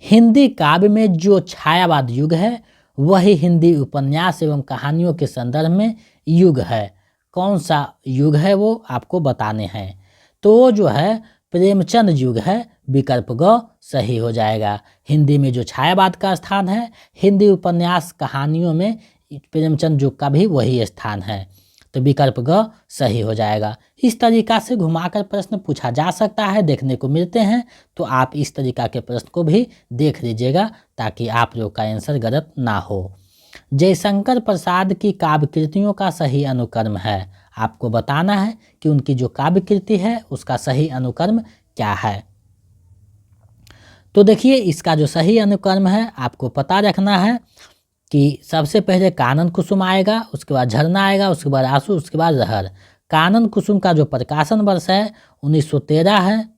हिंदी काव्य में जो छायावाद युग है वही हिंदी उपन्यास एवं कहानियों के संदर्भ में युग है। कौन सा युग है वो आपको बताने हैं। तो जो है प्रेमचंद युग है। विकल्प ग सही हो जाएगा। हिंदी में जो छायावाद का स्थान है हिंदी उपन्यास कहानियों में प्रेमचंद युग का भी वही स्थान है। तो विकल्प ग सही हो जाएगा। इस तरीका से घुमाकर प्रश्न पूछा जा सकता है, देखने को मिलते हैं। तो आप इस तरीका के प्रश्न को भी देख लीजिएगा ताकि आप लोग का आंसर गलत ना हो। जयशंकर प्रसाद की काव्य कृतियों का सही अनुक्रम है। आपको बताना है कि उनकी जो काव्य कृति है उसका सही अनुक्रम क्या है। तो देखिए इसका जो सही अनुक्रम है आपको पता रखना है कि सबसे पहले कानन कुसुम आएगा, उसके बाद झरना आएगा, उसके बाद आंसू, उसके बाद लहर। कानन कुसुम का जो प्रकाशन वर्ष है 1913 है।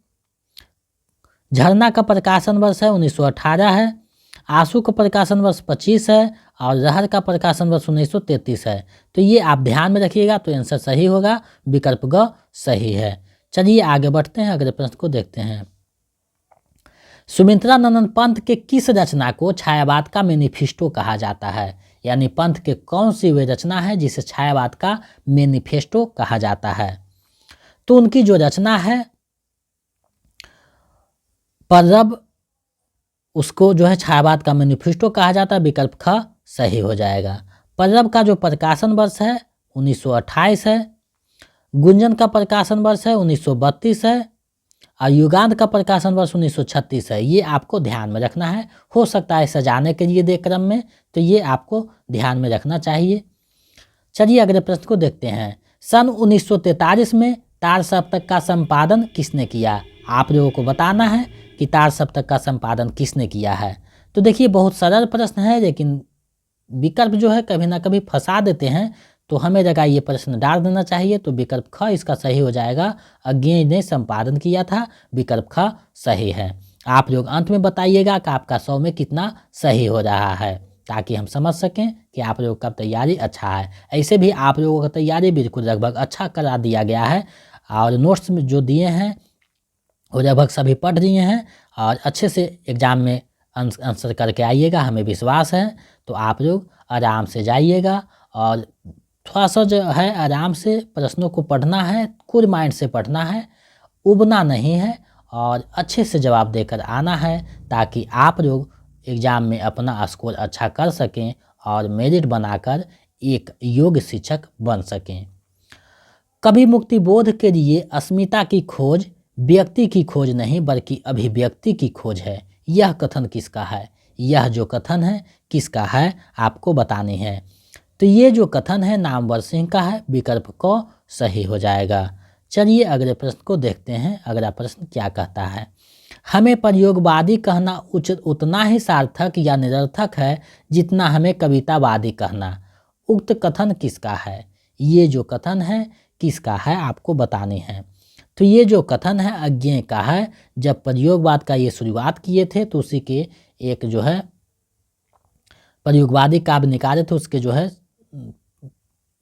झरना का प्रकाशन वर्ष है 1918 है। आंसू का प्रकाशन वर्ष 25 है और लहर का प्रकाशन वर्ष 1933 है। तो ये आप ध्यान में रखिएगा तो आंसर सही होगा। विकल्प ग सही है। चलिए आगे बढ़ते हैं, अगले प्रश्न को देखते हैं। सुमित्रानंदन पंत के किस रचना को छायावाद का मैनिफेस्टो कहा जाता है? यानी पंत के कौन सी वे रचना है जिसे छायावाद का मैनिफेस्टो कहा जाता है? तो उनकी जो रचना है पर्रब, उसको जो है छायावाद का मैनिफेस्टो कहा जाता है। विकल्प ख सही हो जाएगा। पर्रब का जो प्रकाशन वर्ष है 1928 है। गुंजन का प्रकाशन वर्ष है 1932 है और युगांत का प्रकाशन वर्ष 1936 है। ये आपको ध्यान में रखना है। हो सकता है सजाने के लिए दे क्रम में, तो ये आपको ध्यान में रखना चाहिए। चलिए अगले प्रश्न को देखते हैं। सन 1943 में तार सप्तक का संपादन किसने किया? आप लोगों को बताना है कि तार सप्तक का संपादन किसने किया है। तो देखिए बहुत सरल प्रश्न है, लेकिन विकल्प जो है कभी ना कभी फंसा देते हैं, तो हमें लगा ये प्रश्न डाल देना चाहिए। तो विकल्प ख इसका सही हो जाएगा। अज्ञेय ने संपादन किया था, विकल्प ख सही है। आप लोग अंत में बताइएगा कि आपका 100 में कितना सही हो रहा है, ताकि हम समझ सकें कि आप लोगों का तैयारी अच्छा है। ऐसे भी आप लोगों का तैयारी बिल्कुल लगभग अच्छा करा दिया गया है, और नोट्स में जो दिए हैं वो लगभग सभी पढ़ लिए हैं, और अच्छे से एग्ज़ाम में आंसर करके आइएगा, हमें विश्वास है। तो आप लोग आराम से जाइएगा, और थोड़ा सा जो है आराम से प्रश्नों को पढ़ना है, कूल माइंड से पढ़ना है, उबना नहीं है, और अच्छे से जवाब देकर आना है, ताकि आप लोग एग्ज़ाम में अपना स्कोर अच्छा कर सकें और मेरिट बनाकर एक योग्य शिक्षक बन सकें। कभी मुक्ति बोध के लिए अस्मिता की खोज व्यक्ति की खोज नहीं बल्कि अभिव्यक्ति की खोज है। यह कथन किसका है? यह जो कथन है किसका है, आपको बतानी है। तो ये जो कथन है नामवर सिंह का है, विकल्प क सही हो जाएगा। चलिए अगले प्रश्न को देखते हैं। अगला प्रश्न क्या कहता है? हमें प्रयोगवादी कहना उतना ही सार्थक या निरर्थक है जितना हमें कवितावादी कहना। उक्त कथन किसका है? ये जो कथन है किसका है, आपको बतानी है। तो ये जो कथन है अज्ञेय का है। जब प्रयोगवाद का ये शुरुआत किए थे तो उसी के एक जो है प्रयोगवादी काव्य निकाले थे, उसके जो है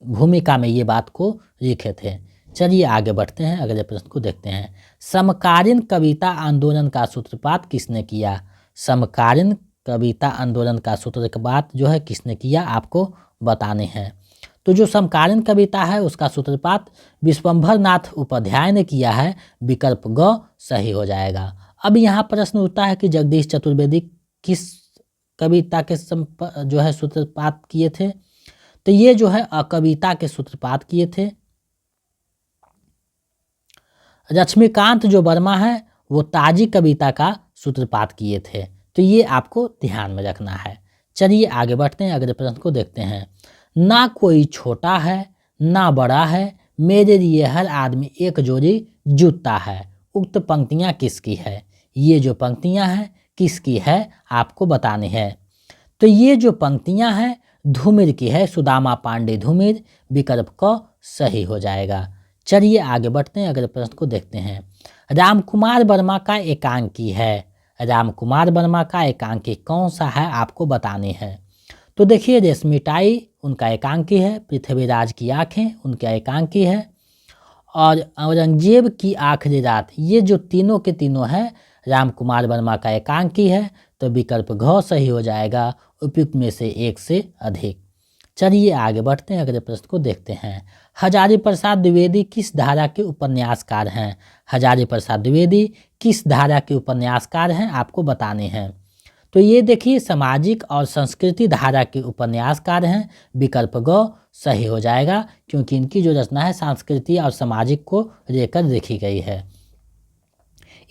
भूमिका में ये बात को लिखे थे। चलिए आगे बढ़ते हैं, अगले प्रश्न को देखते हैं। समकालीन कविता आंदोलन का सूत्रपात किसने किया? समकालीन कविता आंदोलन का सूत्रपात जो है किसने किया, आपको बताने हैं। तो जो समकालीन कविता है उसका सूत्रपात विश्वंभर नाथ उपाध्याय ने किया है, विकल्प ग सही हो जाएगा। अब यहाँ प्रश्न उठता है कि जगदीश चतुर्वेदी किस कविता के जो है सूत्रपात किए थे? तो ये जो है अकविता के सूत्रपात किए थे। लक्ष्मीकांत जो वर्मा है वो ताजी कविता का सूत्रपात किए थे। तो ये आपको ध्यान में रखना है। चलिए आगे बढ़ते हैं, अगले प्रश्न को देखते हैं। ना कोई छोटा है ना बड़ा है, मेरे लिए हर आदमी एक जोड़ी जूता है। उक्त पंक्तियाँ किसकी है? ये जो पंक्तियाँ हैं किसकी है, आपको बतानी है। तो ये जो पंक्तियाँ हैं धूमिर की है, सुदामा पांडे धूमिर, विकल्प क सही हो जाएगा। चलिए आगे बढ़ते हैं, अगले प्रश्न को देखते हैं। रामकुमार वर्मा का एकांकी है। रामकुमार वर्मा का एकांकी कौन सा है, आपको बतानी है। तो देखिए रेशमिताई उनका एकांकी है, पृथ्वीराज की आंखें उनका एकांकी है, और औरंगजेब की आखिरी रात, ये जो तीनों के तीनों हैं रामकुमार वर्मा का एकांकी है। तो विकल्प घ सही हो जाएगा, उपयुक्त में से एक से अधिक। चलिए आगे बढ़ते हैं, अगले प्रश्न को देखते हैं। हजारी प्रसाद द्विवेदी किस धारा के उपन्यासकार हैं? हजारी प्रसाद द्विवेदी किस धारा के उपन्यासकार हैं, आपको बताने हैं। तो ये देखिए सामाजिक और संस्कृति धारा के उपन्यासकार हैं, विकल्प ग सही हो जाएगा, क्योंकि इनकी जो रचना है संस्कृति और सामाजिक को लेकर लिखी गई है।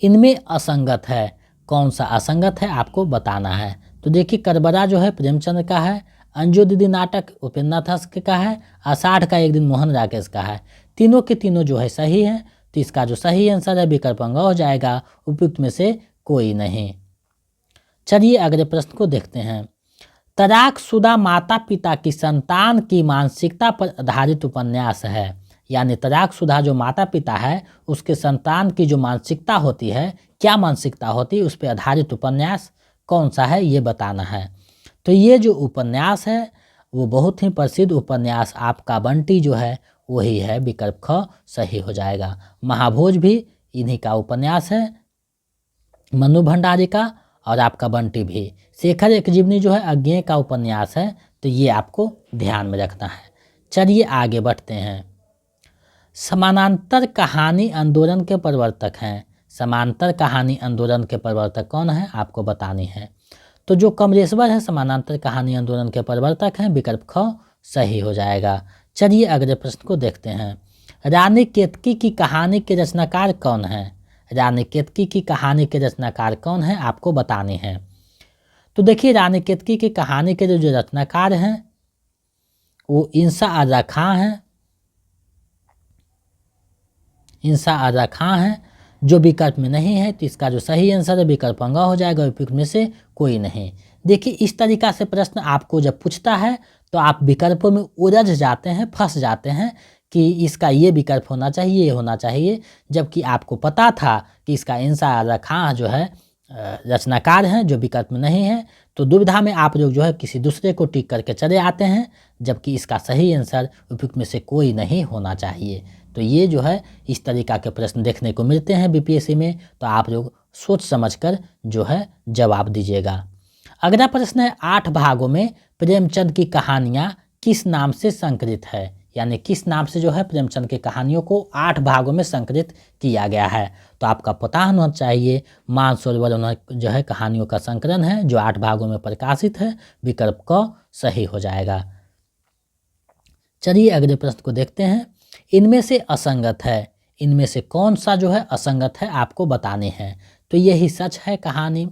इनमें असंगत है, कौन सा असंगत है आपको बताना है। तो देखिए करबरा जो है प्रेमचंद का है, अंजू दीदी नाटक उपेंद्रनाथ का है, आषाढ़ का एक दिन मोहन राकेश का है। तीनों के तीनों जो है सही है। तो इसका जो सही आंसर है विकल्प अंग हो जाएगा, उपयुक्त में से कोई नहीं। चलिए अगले प्रश्न को देखते हैं। तलाकशुदा माता पिता की संतान की मानसिकता पर आधारित उपन्यास है। यानी तलाकशुदा जो माता पिता है उसके संतान की जो मानसिकता होती है, क्या मानसिकता होती है, उस पर आधारित उपन्यास कौन सा है, ये बताना है। तो ये जो उपन्यास है वो बहुत ही प्रसिद्ध उपन्यास आपका बंटी जो है वही है, विकल्प ख सही हो जाएगा। महाभोज भी इन्हीं का उपन्यास है, मनु भंडारी का, और आपका बंटी भी। शेखर एक जीवनी जो है अज्ञेय का उपन्यास है। तो ये आपको ध्यान में रखना है। चलिए आगे बढ़ते हैं। समानांतर कहानी आंदोलन के प्रवर्तक हैं। समांतर कहानी आंदोलन के प्रवर्तक कौन है, आपको बतानी है। तो जो कमलेश्वर है समानांतर कहानी आंदोलन के प्रवर्तक हैं, विकल्प ख सही हो जाएगा। चलिए अगले प्रश्न को देखते हैं। रानी केतकी की कहानी के रचनाकार कौन है? रानी केतकी की कहानी के रचनाकार कौन है, आपको बताने हैं। तो देखिए रानी केतकी की कहानी के जो रचनाकार हैं वो इंसा आजा खां है, इंसा आजा खां है, जो विकल्प में नहीं है। तो इसका जो सही आंसर है विकल्प अंगा हो जाएगा, विकल्प में से कोई नहीं। देखिए इस तरीका से प्रश्न आपको जब पूछता है तो आप विकल्पों में उलझ जाते हैं, फंस जाते हैं कि इसका ये विकल्प होना चाहिए, ये होना चाहिए, जबकि आपको पता था कि इसका इंसा आजा खां जो है रचनाकार हैं, जो विकल्प में नहीं है। तो दुविधा में आप लोग जो है किसी दूसरे को टिक करके चले आते हैं, जबकि इसका सही आंसर उपयुक्त में से कोई नहीं होना चाहिए। तो ये जो है इस तरीका के प्रश्न देखने को मिलते हैं बीपीएससी में, तो आप लोग सोच समझकर जो है जवाब दीजिएगा। अगला प्रश्न है 8 भागों में प्रेमचंद की कहानियाँ किस नाम से संकलित है, यानी किस नाम से जो है प्रेमचंद की कहानियों को 8 भागों में संकलित किया गया है। तो आपका पता होना चाहिए मानसरोवर जो है कहानियों का संकलन है जो 8 भागों में प्रकाशित है, विकल्प क सही हो जाएगा। चलिए अगले प्रश्न को देखते हैं। इनमें से असंगत है, इनमें से कौन सा जो है असंगत है आपको बताने हैं। तो यही सच है कहानी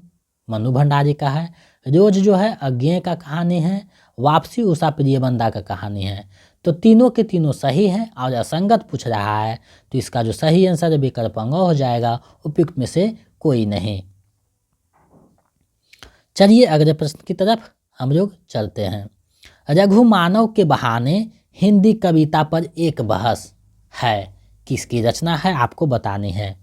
मनु भंडारी का है, रोज जो है अज्ञेय का कहानी है, वापसी उषा प्रियबंदा का कहानी है। तो तीनों के तीनों सही हैं और असंगत पूछ रहा है, तो इसका जो सही आंसर है विकल्प अंग हो जाएगा, उपयुक्त में से कोई नहीं। चलिए अगले प्रश्न की तरफ हम लोग चलते हैं। रघु मानव के बहाने हिंदी कविता पर एक बहस है, किसकी रचना है आपको बतानी है।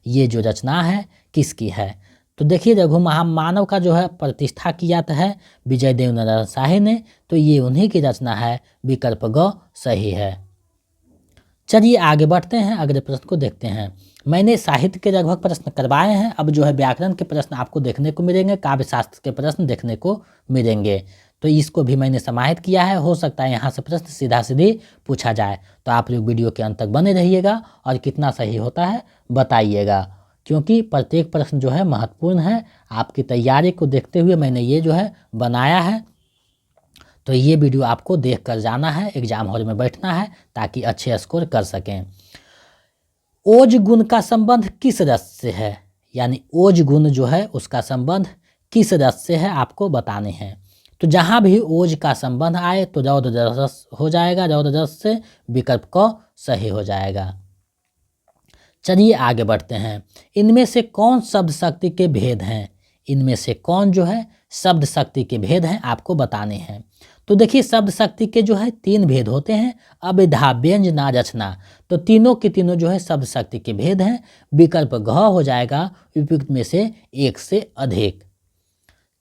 ये जो रचना है किसकी है। तो देखिए रघु मानव का जो है प्रतिष्ठा किया है विजय देवनारायण शाही ने, तो ये उन्हीं की रचना है, विकल्प ग सही है। चलिए आगे बढ़ते हैं, अगले प्रश्न को देखते हैं। मैंने साहित्य के लगभग प्रश्न करवाए हैं, अब जो है व्याकरण के प्रश्न आपको देखने को मिलेंगे, काव्य शास्त्र के प्रश्न देखने को मिलेंगे। तो इसको भी मैंने समाहित किया है, हो सकता है यहाँ से प्रश्न सीधा सीधी पूछा जाए। तो आप लोग वीडियो के अंत तक बने रहिएगा और कितना सही होता है बताइएगा, क्योंकि प्रत्येक प्रश्न जो है महत्वपूर्ण है। आपकी तैयारी को देखते हुए मैंने ये जो है बनाया है, तो ये वीडियो आपको देख कर जाना है, एग्जाम हॉल में बैठना है ताकि अच्छे स्कोर कर सकें। ओज गुण का संबंध किस रस से है, यानी ओज गुण जो है उसका संबंध किस रस से है आपको बताने हैं। तो जहाँ भी ओज का संबंध आए तो रौद्र रस हो जाएगा, रौद्र रस से विकल्प क सही हो जाएगा। चलिए आगे बढ़ते हैं। इनमें से कौन शब्द शक्ति के भेद हैं, इनमें से कौन जो है शब्द शक्ति के भेद हैं आपको बताने हैं। तो देखिए शब्द शक्ति के जो है 3 भेद होते हैं, अभिधा व्यंजना रचना। तो तीनों के तीनों जो है शब्द शक्ति के भेद हैं, विकल्प घ हो जाएगा, उपयुक्त में से एक से अधिक।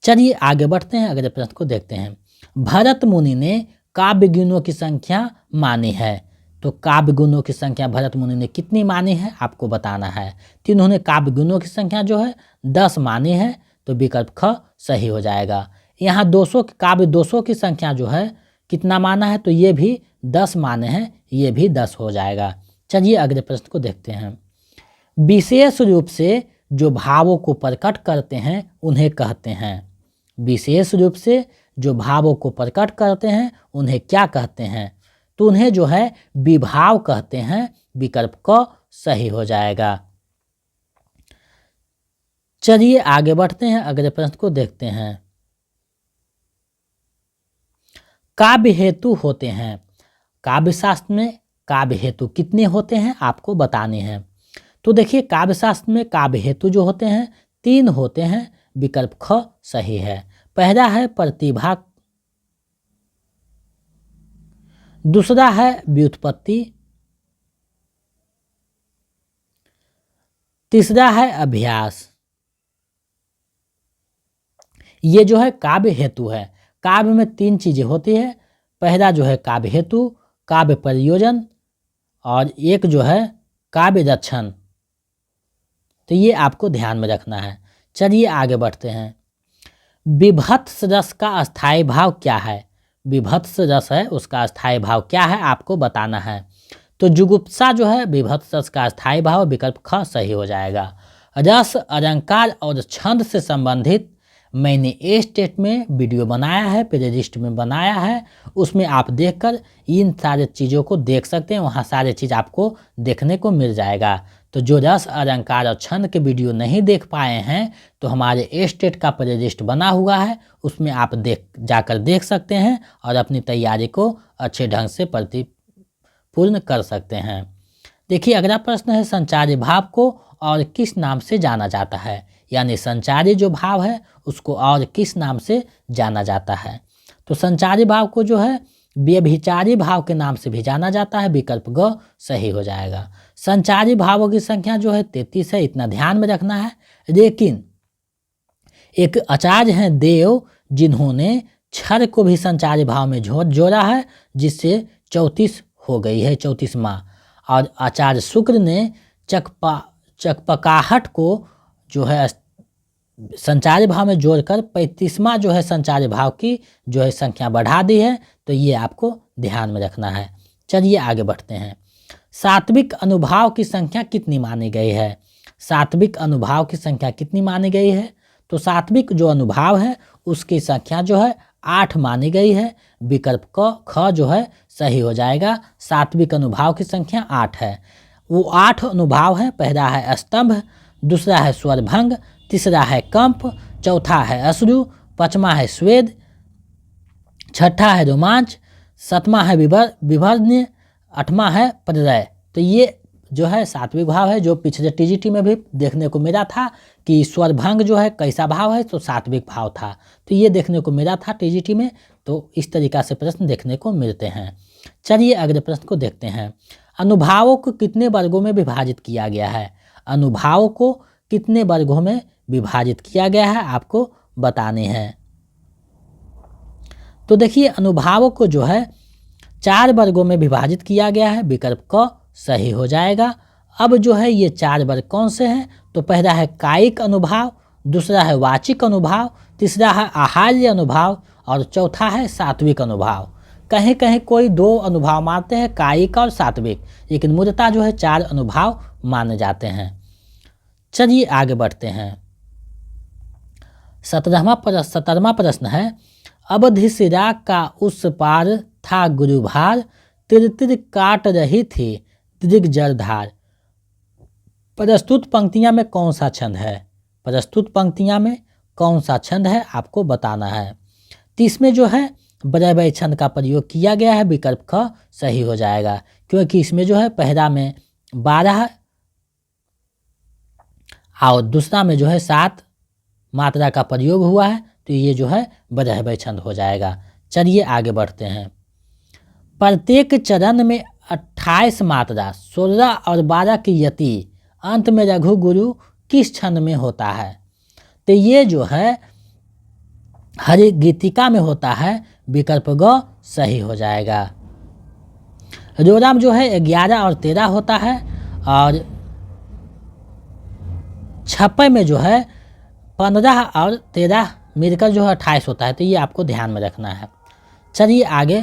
चलिए आगे बढ़ते हैं, अगले प्रश्न को देखते हैं। भरत मुनि ने काव्य गुणों की संख्या मानी है, तो काव्य गुणों की संख्या भरत मुनि ने कितनी मानी है आपको बताना है। तो इन्होंने काव्य गुणों की संख्या जो है 10 मानी है, तो विकल्प ख सही हो जाएगा। यहाँ 200 काव्य दोषों की संख्या जो है कितना माना है, तो ये भी 10 माने हैं, ये भी 10 हो जाएगा। चलिए अगले प्रश्न को देखते हैं। विशेष रूप से जो भावों को प्रकट करते हैं उन्हें कहते हैं, विशेष रूप से जो भावों को प्रकट करते हैं उन्हें क्या कहते हैं। तो उन्हें जो है विभाव कहते हैं, विकल्प क सही हो जाएगा। चलिए आगे बढ़ते हैं, अगले प्रश्न को देखते हैं। काव्य हेतु होते हैं, काव्य शास्त्र में काव्य हेतु कितने होते हैं आपको बताने हैं। तो देखिए काव्य शास्त्र में काव्य हेतु जो होते हैं 3 होते हैं, विकल्प ख सही है। पहला है प्रतिभा, दूसरा है व्युत्पत्ति, तीसरा है अभ्यास। ये जो है काव्य हेतु है। काव्य में 3 चीजें होती है, पहला जो है काव्य हेतु, काव्य प्रयोजन और एक जो है काव्य रक्षण। तो ये आपको ध्यान में रखना है। चलिए आगे बढ़ते हैं। विभत्स रस का अस्थायी भाव क्या है, विभत्स रस है उसका अस्थायी भाव क्या है आपको बताना है। तो जुगुप्सा जो है विभत्स रस का अस्थायी भाव, विकल्प ख सही हो जाएगा। रस अलंकार और छंद से संबंधित मैंने ए स्टेट में वीडियो बनाया है, प्लेलिस्ट में बनाया है, उसमें आप देखकर इन सारे चीज़ों को देख सकते हैं, वहाँ सारे चीज़ आपको देखने को मिल जाएगा। तो जो रस अलंकार और छंद के वीडियो नहीं देख पाए हैं तो हमारे स्टेट का प्लेलिस्ट बना हुआ है, उसमें आप जाकर देख सकते हैं और अपनी तैयारी को अच्छे ढंग से पूर्ण कर सकते हैं। देखिए अगला प्रश्न है, संचारी भाव को और किस नाम से जाना जाता है, यानी संचारी जो भाव है उसको और किस नाम से जाना जाता है। तो संचारी भाव को जो है व्यभिचारी भाव के नाम से भी जाना जाता है, विकल्प ग सही हो जाएगा। संचारी भावों की संख्या जो है 33 है, इतना ध्यान में रखना है। लेकिन एक आचार्य हैं देव, जिन्होंने क्षर को भी संचारी भाव में जोड़ा है, जिससे 34 हो गई है, 34वां। और आचार्य शुक्र ने चकपकाहट को जो है संचारी भाव में जोड़कर 35वां जो है संचारी भाव की जो है संख्या बढ़ा दी है, तो ये आपको ध्यान में रखना है। चलिए आगे बढ़ते हैं। सात्विक अनुभाव की संख्या कितनी मानी गई है? सात्विक अनुभाव की संख्या कितनी मानी गई है? तो सात्विक जो अनुभाव है उसकी संख्या जो है 8 मानी गई है, विकल्प ख जो है सही हो जाएगा। सात्विक अनुभाव की संख्या 8 है। वो 8 अनुभाव है, पहला है स्तंभ, दूसरा है स्वरभंग, तीसरा है कंप, चौथा है अश्रु, पांचवा है स्वेद, छठा है रोमांच, सातवां है विभर्ण्य, आठवां है प्रलय। तो ये जो है सात्विक भाव है, जो पिछले टीजीटी में भी देखने को मिला था कि स्वरभंग जो है कैसा भाव है, तो सात्विक भाव था। तो ये देखने को मिला था टीजीटी में। तो इस तरीका से प्रश्न देखने को मिलते हैं। चलिए अगले प्रश्न को देखते हैं। अनुभावों को कितने वर्गों में विभाजित किया गया है? अनुभावों को कितने वर्गों में विभाजित किया गया है आपको बताने हैं। तो देखिए अनुभावों को जो है 4 वर्गों में विभाजित किया गया है, विकल्प क सही हो जाएगा। अब जो है ये 4 वर्ग कौन से हैं? तो पहला है कायिक अनुभाव, दूसरा है वाचिक अनुभाव, तीसरा है आहार्य अनुभाव और चौथा है सात्विक अनुभाव। कहीं कहीं कोई 2 अनुभाव मानते हैं, कायिक और सात्विक, लेकिन मूलतः जो है 4 अनुभाव माने जाते हैं। चलिए आगे बढ़ते हैं। 17वां प्रश्न है, अवधि सिरा का उस पार था गुरुभार, तिर तिर काट रही थी दृग जलधार। प्रस्तुत पंक्तियां में कौन सा छंद है? प्रस्तुत पंक्तियां में कौन सा छंद है आपको बताना है। तो इसमें जो है बराबर छंद का प्रयोग किया गया है, विकल्प ख सही हो जाएगा, क्योंकि इसमें जो है पहला में 12 और दूसरा में जो है 7 मात्रा का प्रयोग हुआ है, तो ये जो है बराबर छंद हो जाएगा। चलिए आगे बढ़ते हैं। प्रत्येक चरण में 28 मात्रा, 16 और 12 की यति, अंत में रघु गुरु किस छंद में होता है? तो ये जो है हरि गीतिका में होता है, विकल्प ग सही हो जाएगा। रोराम जो है 11 और 13 होता है और छप्पे में जो है 15 और 13 मिलकर जो है 28 होता है, तो ये आपको ध्यान में रखना है। चलिए आगे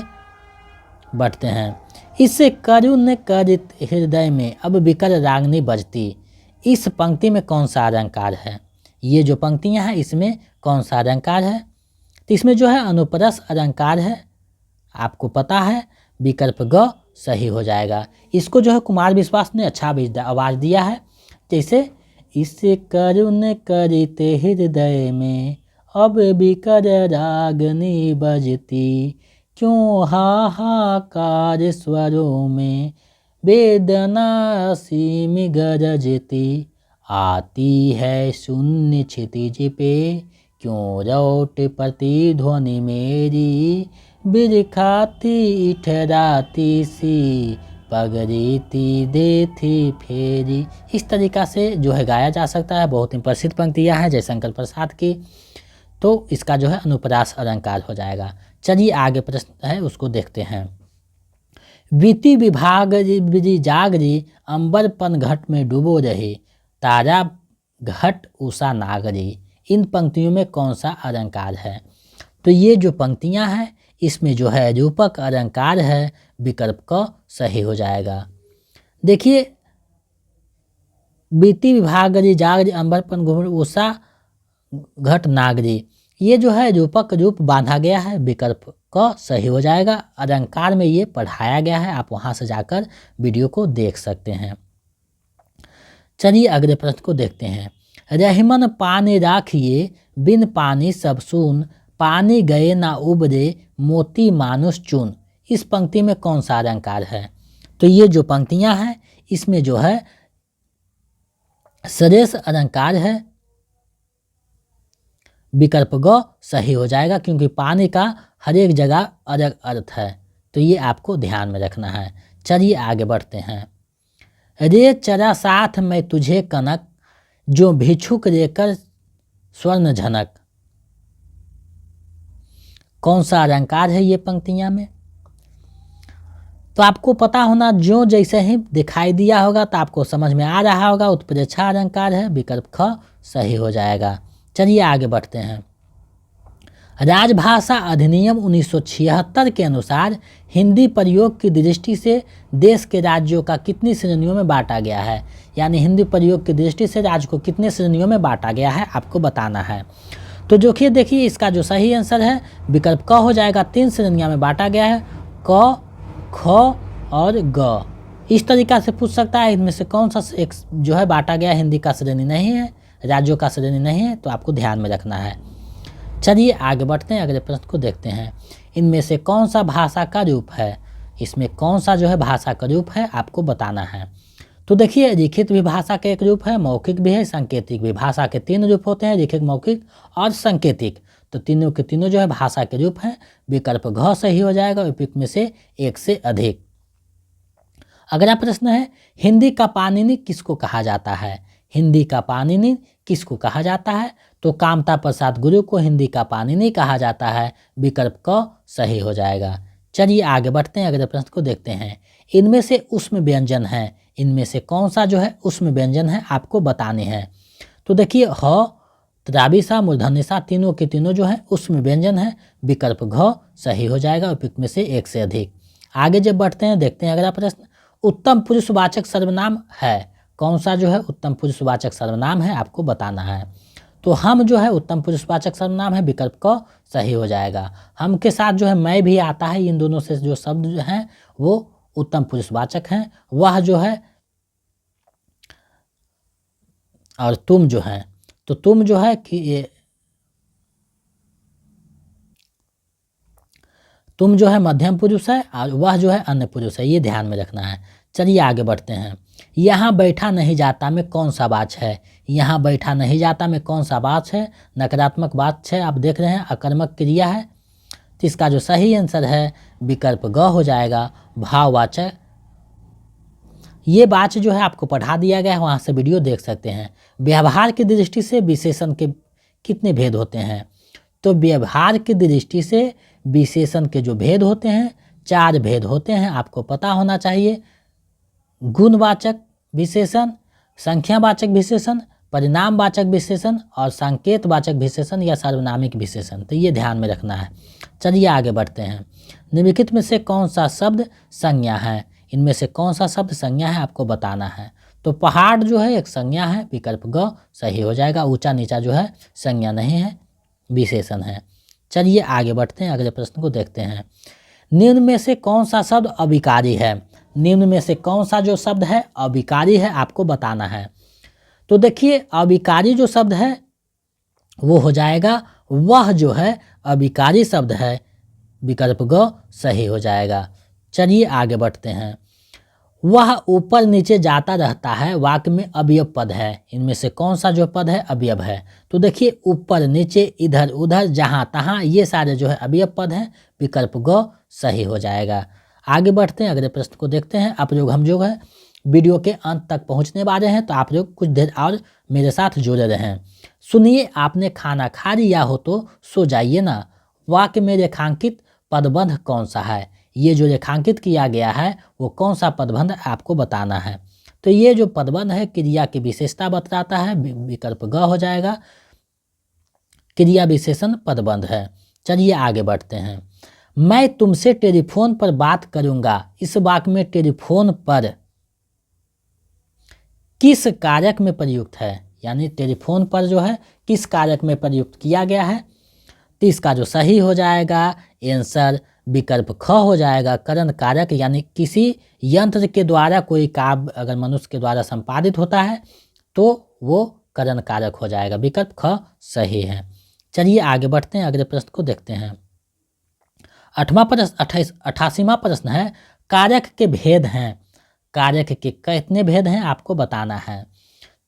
बढ़ते हैं। इस करुण करित हृदय में अब विकल रागनी बजती, इस पंक्ति में कौन सा अलंकार है? ये जो पंक्तियां हैं इसमें कौन सा अलंकार है? तो इसमें जो है अनुप्रास अलंकार है, आपको पता है, विकल्प ग सही हो जाएगा। इसको जो है कुमार विश्वास ने अच्छा भी आवाज़ दिया है, जैसे इस करुण करित हृदय में अब विकल रागनी बजती, क्यों हाहाकार स्वरों में वेदना सीम गरजती, आती है शून्य क्षितिज पे क्यों रौट प्रतिध्वनि मेरी, बिरखाती ठहराती सी पगरीती देती फेरी। इस तरीका से जो है गाया जा सकता है। बहुत ही प्रसिद्ध पंक्तियाँ हैं जयशंकर प्रसाद की, तो इसका जो है अनुप्रास अलंकार हो जाएगा। चलिए आगे प्रश्न है उसको देखते हैं। बीती विभाग जागरी, अंबर पन घट में डूबो रहे, तारा घट उषा नागरी, इन पंक्तियों में कौन सा अलंकार है? तो ये जो पंक्तियां हैं इसमें जो है रूपक अलंकार है, विकल्प क सही हो जाएगा। देखिए बीती विभागरी जागरी, अंबर पन घट उषा घट नागरी, ये जो है रूपक रूप बांधा गया है, विकल्प क सही हो जाएगा। अलंकार में ये पढ़ाया गया है, आप वहाँ से जाकर वीडियो को देख सकते हैं। चलिए अगले प्रश्न को देखते हैं। रहीमन पानी राखिए बिन पानी सब सून, पानी गए ना उबरे मोती मानुष चून। इस पंक्ति में कौन सा अलंकार है? तो ये जो पंक्तियां हैं इसमें जो है सरेस अलंकार है, विकल्प ग सही हो जाएगा, क्योंकि पानी का हर एक जगह अलग अर्थ है, तो ये आपको ध्यान में रखना है। चलिए आगे बढ़ते हैं। रे चरा साथ में तुझे कनक, जो भिक्षुक रेकर स्वर्ण झनक। कौन सा अलंकार है ये पंक्तियां में? तो आपको पता होना, जो जैसे ही दिखाई दिया होगा तो आपको समझ में आ रहा होगा, उत्प्रेक्षा अलंकार है, विकल्प ख सही हो जाएगा। चलिए आगे बढ़ते हैं। राजभाषा अधिनियम 1976 के अनुसार हिंदी प्रयोग की दृष्टि से देश के राज्यों का कितनी श्रेणियों में बांटा गया है? यानी हिंदी प्रयोग की दृष्टि से राज्य को कितने श्रेणियों में बांटा गया है आपको बताना है। तो जो कि देखिए इसका जो सही आंसर है विकल्प क हो जाएगा। 3 श्रेणियों में बांटा गया है, क, ख और ग। इस तरीका से पूछ सकता है इनमें से कौन सा एक जो है बांटा गया हिंदी का श्रेणी नहीं है, राज्यों का श्रेणी नहीं है, तो आपको ध्यान में रखना है। चलिए आगे बढ़ते हैं, अगले प्रश्न को देखते हैं। इनमें से कौन सा भाषा का रूप है? इसमें कौन सा जो है भाषा का रूप है आपको बताना है। तो देखिए लिखित भी भाषा का एक रूप है, मौखिक भी है, सांकेतिक भी। भाषा के 3 रूप होते हैं, लिखित, मौखिक और सांकेतिक। तो तीनों के तीनों जो है भाषा के रूप हैं, विकल्प घ सही हो जाएगा, उपयुक्त में से एक से अधिक। अगला प्रश्न है, हिंदी का पाणिनि किसको कहा जाता है? हिंदी का पाणिनि किसको कहा जाता है? तो कामता प्रसाद गुरु को हिंदी का पाणिनि कहा जाता है, विकल्प क सही हो जाएगा। चलिए आगे बढ़ते हैं, अगले प्रश्न को देखते हैं। इनमें से उष्म व्यंजन है, इनमें से कौन सा जो है उष्म व्यंजन है आपको बताने हैं। तो देखिए ह, त्राबिसा, मूर्धन्यसा तीनों के तीनों जो है उष्म व्यंजन है, विकल्प घ सही हो जाएगा, उपयुक्त में से एक से अधिक। आगे जब बढ़ते हैं देखते हैं अगला प्रश्न। उत्तम पुरुषवाचक सर्वनाम है, कौन सा जो है उत्तम पुरुषवाचक सर्वनाम है आपको बताना है। तो हम जो है उत्तम पुरुषवाचक सर्वनाम है, विकल्प क सही हो जाएगा। हम के साथ जो है मैं भी आता है, इन दोनों से जो शब्द जो हैं वो उत्तम पुरुषवाचक हैं। वह जो है और तुम जो है, तो तुम जो है कि ये तुम जो है मध्यम पुरुष है और वह जो है अन्य पुरुष है, ये ध्यान में रखना है। चलिए आगे बढ़ते हैं। यहाँ बैठा नहीं जाता में कौन सा वाच है? यहाँ बैठा नहीं जाता में कौन सा वाच है? नकारात्मक वाच है, आप देख रहे हैं, अकर्मक क्रिया है। तो इसका जो सही आंसर है विकल्प ग हो जाएगा, भाववाचक। ये वाच जो है आपको पढ़ा दिया गया है, वहाँ से वीडियो देख सकते हैं। व्यवहार की दृष्टि से विशेषण के कितने भेद होते हैं? तो व्यवहार की दृष्टि से विशेषण के जो भेद होते हैं 4 भेद होते हैं, आपको पता होना चाहिए। गुणवाचक विशेषण, संख्यावाचक विशेषण, परिणामवाचक विशेषण और संकेतवाचक विशेषण या सार्वनामिक विशेषण। तो ये ध्यान में रखना है। चलिए आगे बढ़ते हैं। निम्नलिखित में से कौन सा शब्द संज्ञा है? इनमें से कौन सा शब्द संज्ञा है आपको बताना है। तो पहाड़ जो है एक संज्ञा है, विकल्प ग सही हो जाएगा। ऊंचा नीचा जो है संज्ञा नहीं है, विशेषण है। चलिए आगे बढ़ते हैं, अगले प्रश्न को देखते हैं। निम्न में से कौन सा शब्द अविकारी है? निम्न में से कौन सा जो शब्द है अविकारी है आपको बताना है। तो देखिए अविकारी जो शब्द है वो हो जाएगा, वह जो है अविकारी शब्द है, विकल्प ग सही हो जाएगा। चलिए आगे बढ़ते हैं। वह ऊपर नीचे जाता रहता है वाक्य में अवयव पद है, इनमें से कौन सा जो पद है अवयव है? तो देखिए ऊपर नीचे इधर उधर जहाँ तहाँ ये सारे जो है अवयव पद हैं, विकल्प ग सही हो जाएगा। आगे बढ़ते हैं, अगले प्रश्न को देखते हैं। आप लोग हम जो है वीडियो के अंत तक पहुँचने वाले हैं, तो आप लोग कुछ देर और मेरे साथ जुड़े रहें। सुनिए, आपने खाना खा लिया हो तो सो जाइए ना, वाक्य में रेखांकित पदबंध कौन सा है? ये जो रेखांकित किया गया है वो कौन सा पदबंध आपको बताना है। तो ये जो पदबंध है क्रिया की विशेषता बताता है, विकल्प ग हो जाएगा, क्रिया विशेषण पदबंध है। चलिए आगे बढ़ते हैं। मैं तुमसे टेलीफोन पर बात करूंगा, इस वाक्य में टेलीफोन पर किस कारक में प्रयुक्त है? यानी टेलीफोन पर जो है किस कारक में प्रयुक्त किया गया है? तो इसका जो सही हो जाएगा आंसर विकल्प ख हो जाएगा, करण कारक। यानी किसी यंत्र के द्वारा कोई काम अगर मनुष्य के द्वारा संपादित होता है तो वो करण कारक हो जाएगा। विकल्प ख सही है। चलिए आगे बढ़ते हैं, अगले प्रश्न को देखते हैं। 8वां प्रश्न 88वां प्रश्न है, कारक के भेद हैं। कारक के कितने भेद हैं आपको बताना है।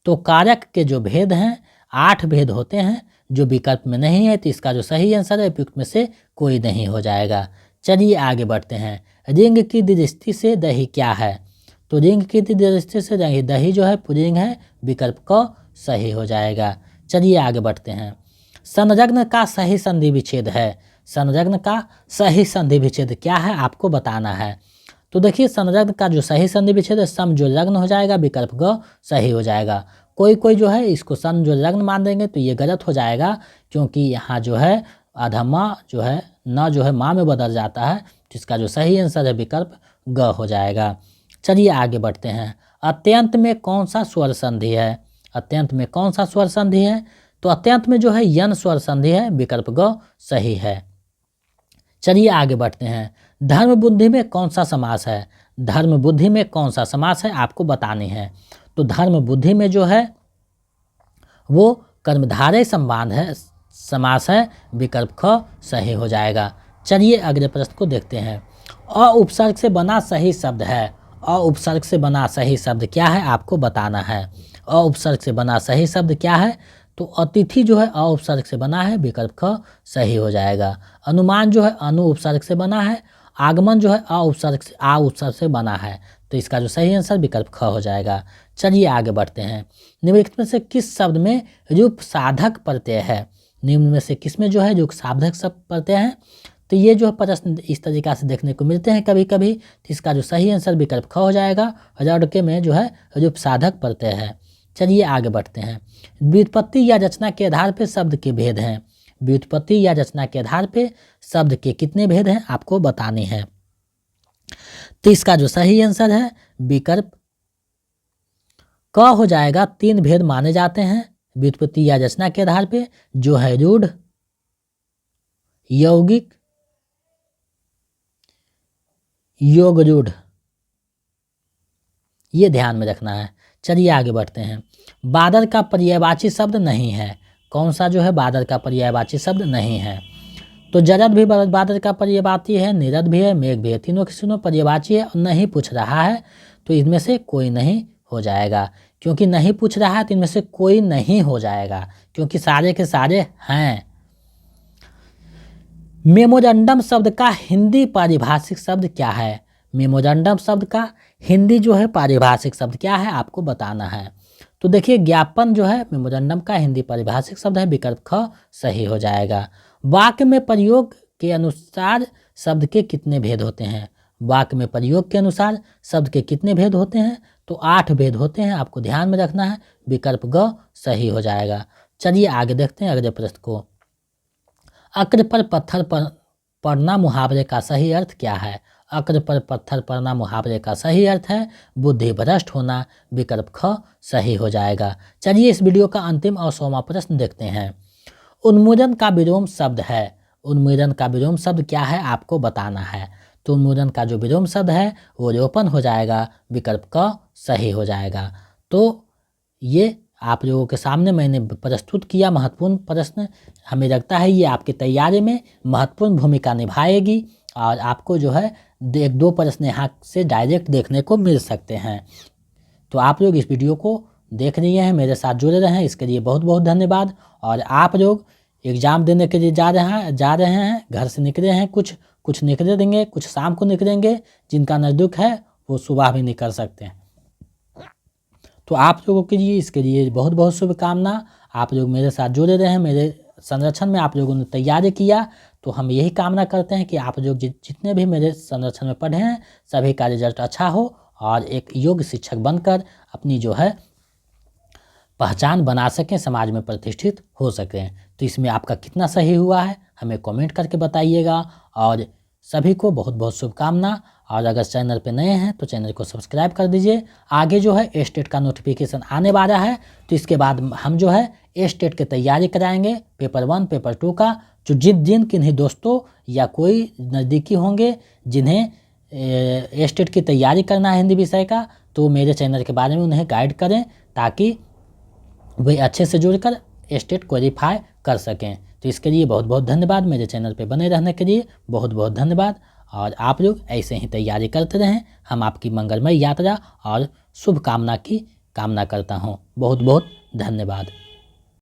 तो कारक के जो भेद हैं 8 भेद होते हैं, जो विकल्प में नहीं है, तो इसका जो सही आंसर है उपयुक्त में से कोई नहीं हो जाएगा। चलिए आगे बढ़ते हैं। रिंग की दृष्टि से दही क्या है। तो रिंग की दृष्टि से दही जो है पुल्लिंग है, विकल्प क सही हो जाएगा। चलिए आगे बढ़ते हैं। संलग्न का सही संधि विच्छेद है। संलग्न का सही संधि विच्छेद क्या है आपको बताना है। तो देखिए संलग्न का जो सही संधि विच्छेद है सम जो लग्न हो जाएगा, विकल्प ग सही हो जाएगा। कोई कोई जो है इसको सम जो लग्न मान देंगे तो ये गलत हो जाएगा, क्योंकि यहाँ जो है अधमा जो है न जो है माँ में बदल जाता है, जिसका जो सही आंसर है विकल्प ग हो जाएगा। चलिए आगे बढ़ते हैं। अत्यंत में कौन सा स्वर संधि है। अत्यंत में कौन सा स्वर संधि है। तो अत्यंत में जो है यन स्वर संधि है, विकल्प ग सही है। चलिए आगे बढ़ते हैं। धर्म बुद्धि में कौन सा समास है। धर्म बुद्धि में कौन सा समास है आपको बतानी है। तो धर्म बुद्धि में जो है वो कर्मधारय संबंध है, समास है, विकल्प ख सही हो जाएगा। चलिए अगले प्रश्न को देखते हैं। अ उपसर्ग से बना सही शब्द है। अ उपसर्ग से बना सही शब्द क्या है आपको बताना है। अ उपसर्ग से बना सही शब्द क्या है। तो अतिथि जो है अ उपसर्ग से बना है, विकल्प ख सही हो जाएगा। अनुमान जो है अनु उपसर्ग से बना है। आगमन जो है आ उपसर्ग से बना है, तो इसका जो सही आंसर विकल्प ख हो जाएगा। चलिए आगे बढ़ते हैं। निम्नलिखित में से किस शब्द में रूप साधक प्रत्यय है। निम्न में से किस में जो है रूप साधक शब्द प्रत्यय है। तो ये जो प्रश्न इस तरीका से देखने को मिलते हैं कभी कभी, तो इसका जो सही आंसर विकल्प ख हो जाएगा। रड़के में जो है रूप साधक प्रत्यय है। चलिए आगे बढ़ते हैं। व्युत्पत्ति या रचना के आधार पर शब्द के भेद हैं। व्युत्पत्ति या रचना के आधार पे शब्द के कितने भेद हैं आपको बताने हैं। तो इसका जो सही आंसर है विकल्प क हो जाएगा। 3 भेद माने जाते हैं व्युत्पत्ति या रचना के आधार पे, जो है रूढ़, यौगिक, योग रूढ़। ये ध्यान में रखना है। चलिए आगे बढ़ते हैं। बादल का पर्यायवाची शब्द नहीं है। कौन सा जो है बादल का पर्यायवाची शब्द नहीं है। तो जरद भी बादल का पर्यायवाची है, निरद भी है, मेघ भी है, तीनों के तीनों पर्यायवाची है और नहीं पूछ रहा है, तो इनमें से कोई नहीं हो जाएगा। क्योंकि नहीं पूछ रहा है तो इनमें से कोई नहीं हो जाएगा, क्योंकि सारे के सारे हैं। मेमोरेंडम शब्द का हिंदी पारिभाषिक शब्द क्या है। मेमोरेंडम शब्द का हिंदी जो है पारिभाषिक शब्द क्या है आपको बताना है। तो देखिए ज्ञापन जो है मेमोरेंडम का हिंदी पारिभाषिक शब्द है, विकल्प ख सही हो जाएगा। वाक्य में प्रयोग के अनुसार शब्द के कितने भेद होते हैं। वाक्य में प्रयोग के अनुसार शब्द के कितने भेद होते हैं। तो 8 भेद होते हैं, आपको ध्यान में रखना है, विकल्प ग सही हो जाएगा। चलिए आगे देखते हैं अगले प्रश्न को। अक्र पर पत्थर पर पड़ना मुहावरे का सही अर्थ क्या है। अक्र पर पत्थर पड़ना मुहावरे का सही अर्थ है बुद्धि भ्रष्ट होना, विकल्प ख सही हो जाएगा। चलिए इस वीडियो का अंतिम और 100वां प्रश्न देखते हैं। उन्मूलन का विलोम शब्द है। उन्मूलन का विलोम शब्द क्या है आपको बताना है। तो उन्मूलन का जो विलोम शब्द है वो रोपण हो जाएगा, विकल्प क सही हो जाएगा। तो ये आप लोगों के सामने मैंने प्रस्तुत किया महत्वपूर्ण प्रश्न। हमें लगता है ये आपकी तैयारी में महत्वपूर्ण भूमिका निभाएगी और आपको जो है 1-2 प्रश्न यहाँ से डायरेक्ट देखने को मिल सकते हैं। तो आप लोग इस वीडियो को देख रहे हैं, मेरे साथ जुड़े रहें, इसके लिए बहुत बहुत धन्यवाद। और आप लोग एग्ज़ाम देने के लिए जा रहे हैं, घर से निकले हैं, कुछ निकले देंगे, कुछ शाम को निकलेंगे, जिनका नज़दीक है वो सुबह भी निकल सकते हैं। तो आप लोगों के लिए इसके लिए बहुत बहुत शुभकामना। आप लोग मेरे साथ जुड़े रहें, मेरे संरक्षण में आप लोगों ने तैयारी किया, तो हम यही कामना करते हैं कि आप लोग जितने भी मेरे संरक्षण में पढ़े हैं सभी का रिजल्ट अच्छा हो और एक योग्य शिक्षक बनकर अपनी जो है पहचान बना सकें, समाज में प्रतिष्ठित हो सकें। तो इसमें आपका कितना सही हुआ है हमें कमेंट करके बताइएगा। और सभी को बहुत बहुत शुभकामना। और अगर चैनल पे नए हैं तो चैनल को सब्सक्राइब कर दीजिए। आगे जो है ए-स्टेट का नोटिफिकेशन आने वाला है, तो इसके बाद हम जो है ए-स्टेट की तैयारी कराएंगे, पेपर 1 पेपर 2 का। जो जिन किन्हीं दोस्तों या कोई नज़दीकी होंगे जिन्हें ए-स्टेट की तैयारी करना है हिंदी विषय का, तो मेरे चैनल के बारे में उन्हें गाइड करें, ताकि वे अच्छे से जुड़कर स्टेट क्वालिफाई कर सकें। तो इसके लिए बहुत बहुत धन्यवाद। मेरे चैनल पे बने रहने के लिए बहुत बहुत धन्यवाद। और आप लोग ऐसे ही तैयारी करते रहें। हम आपकी मंगलमय यात्रा और शुभकामना की कामना करता हूँ। बहुत बहुत धन्यवाद।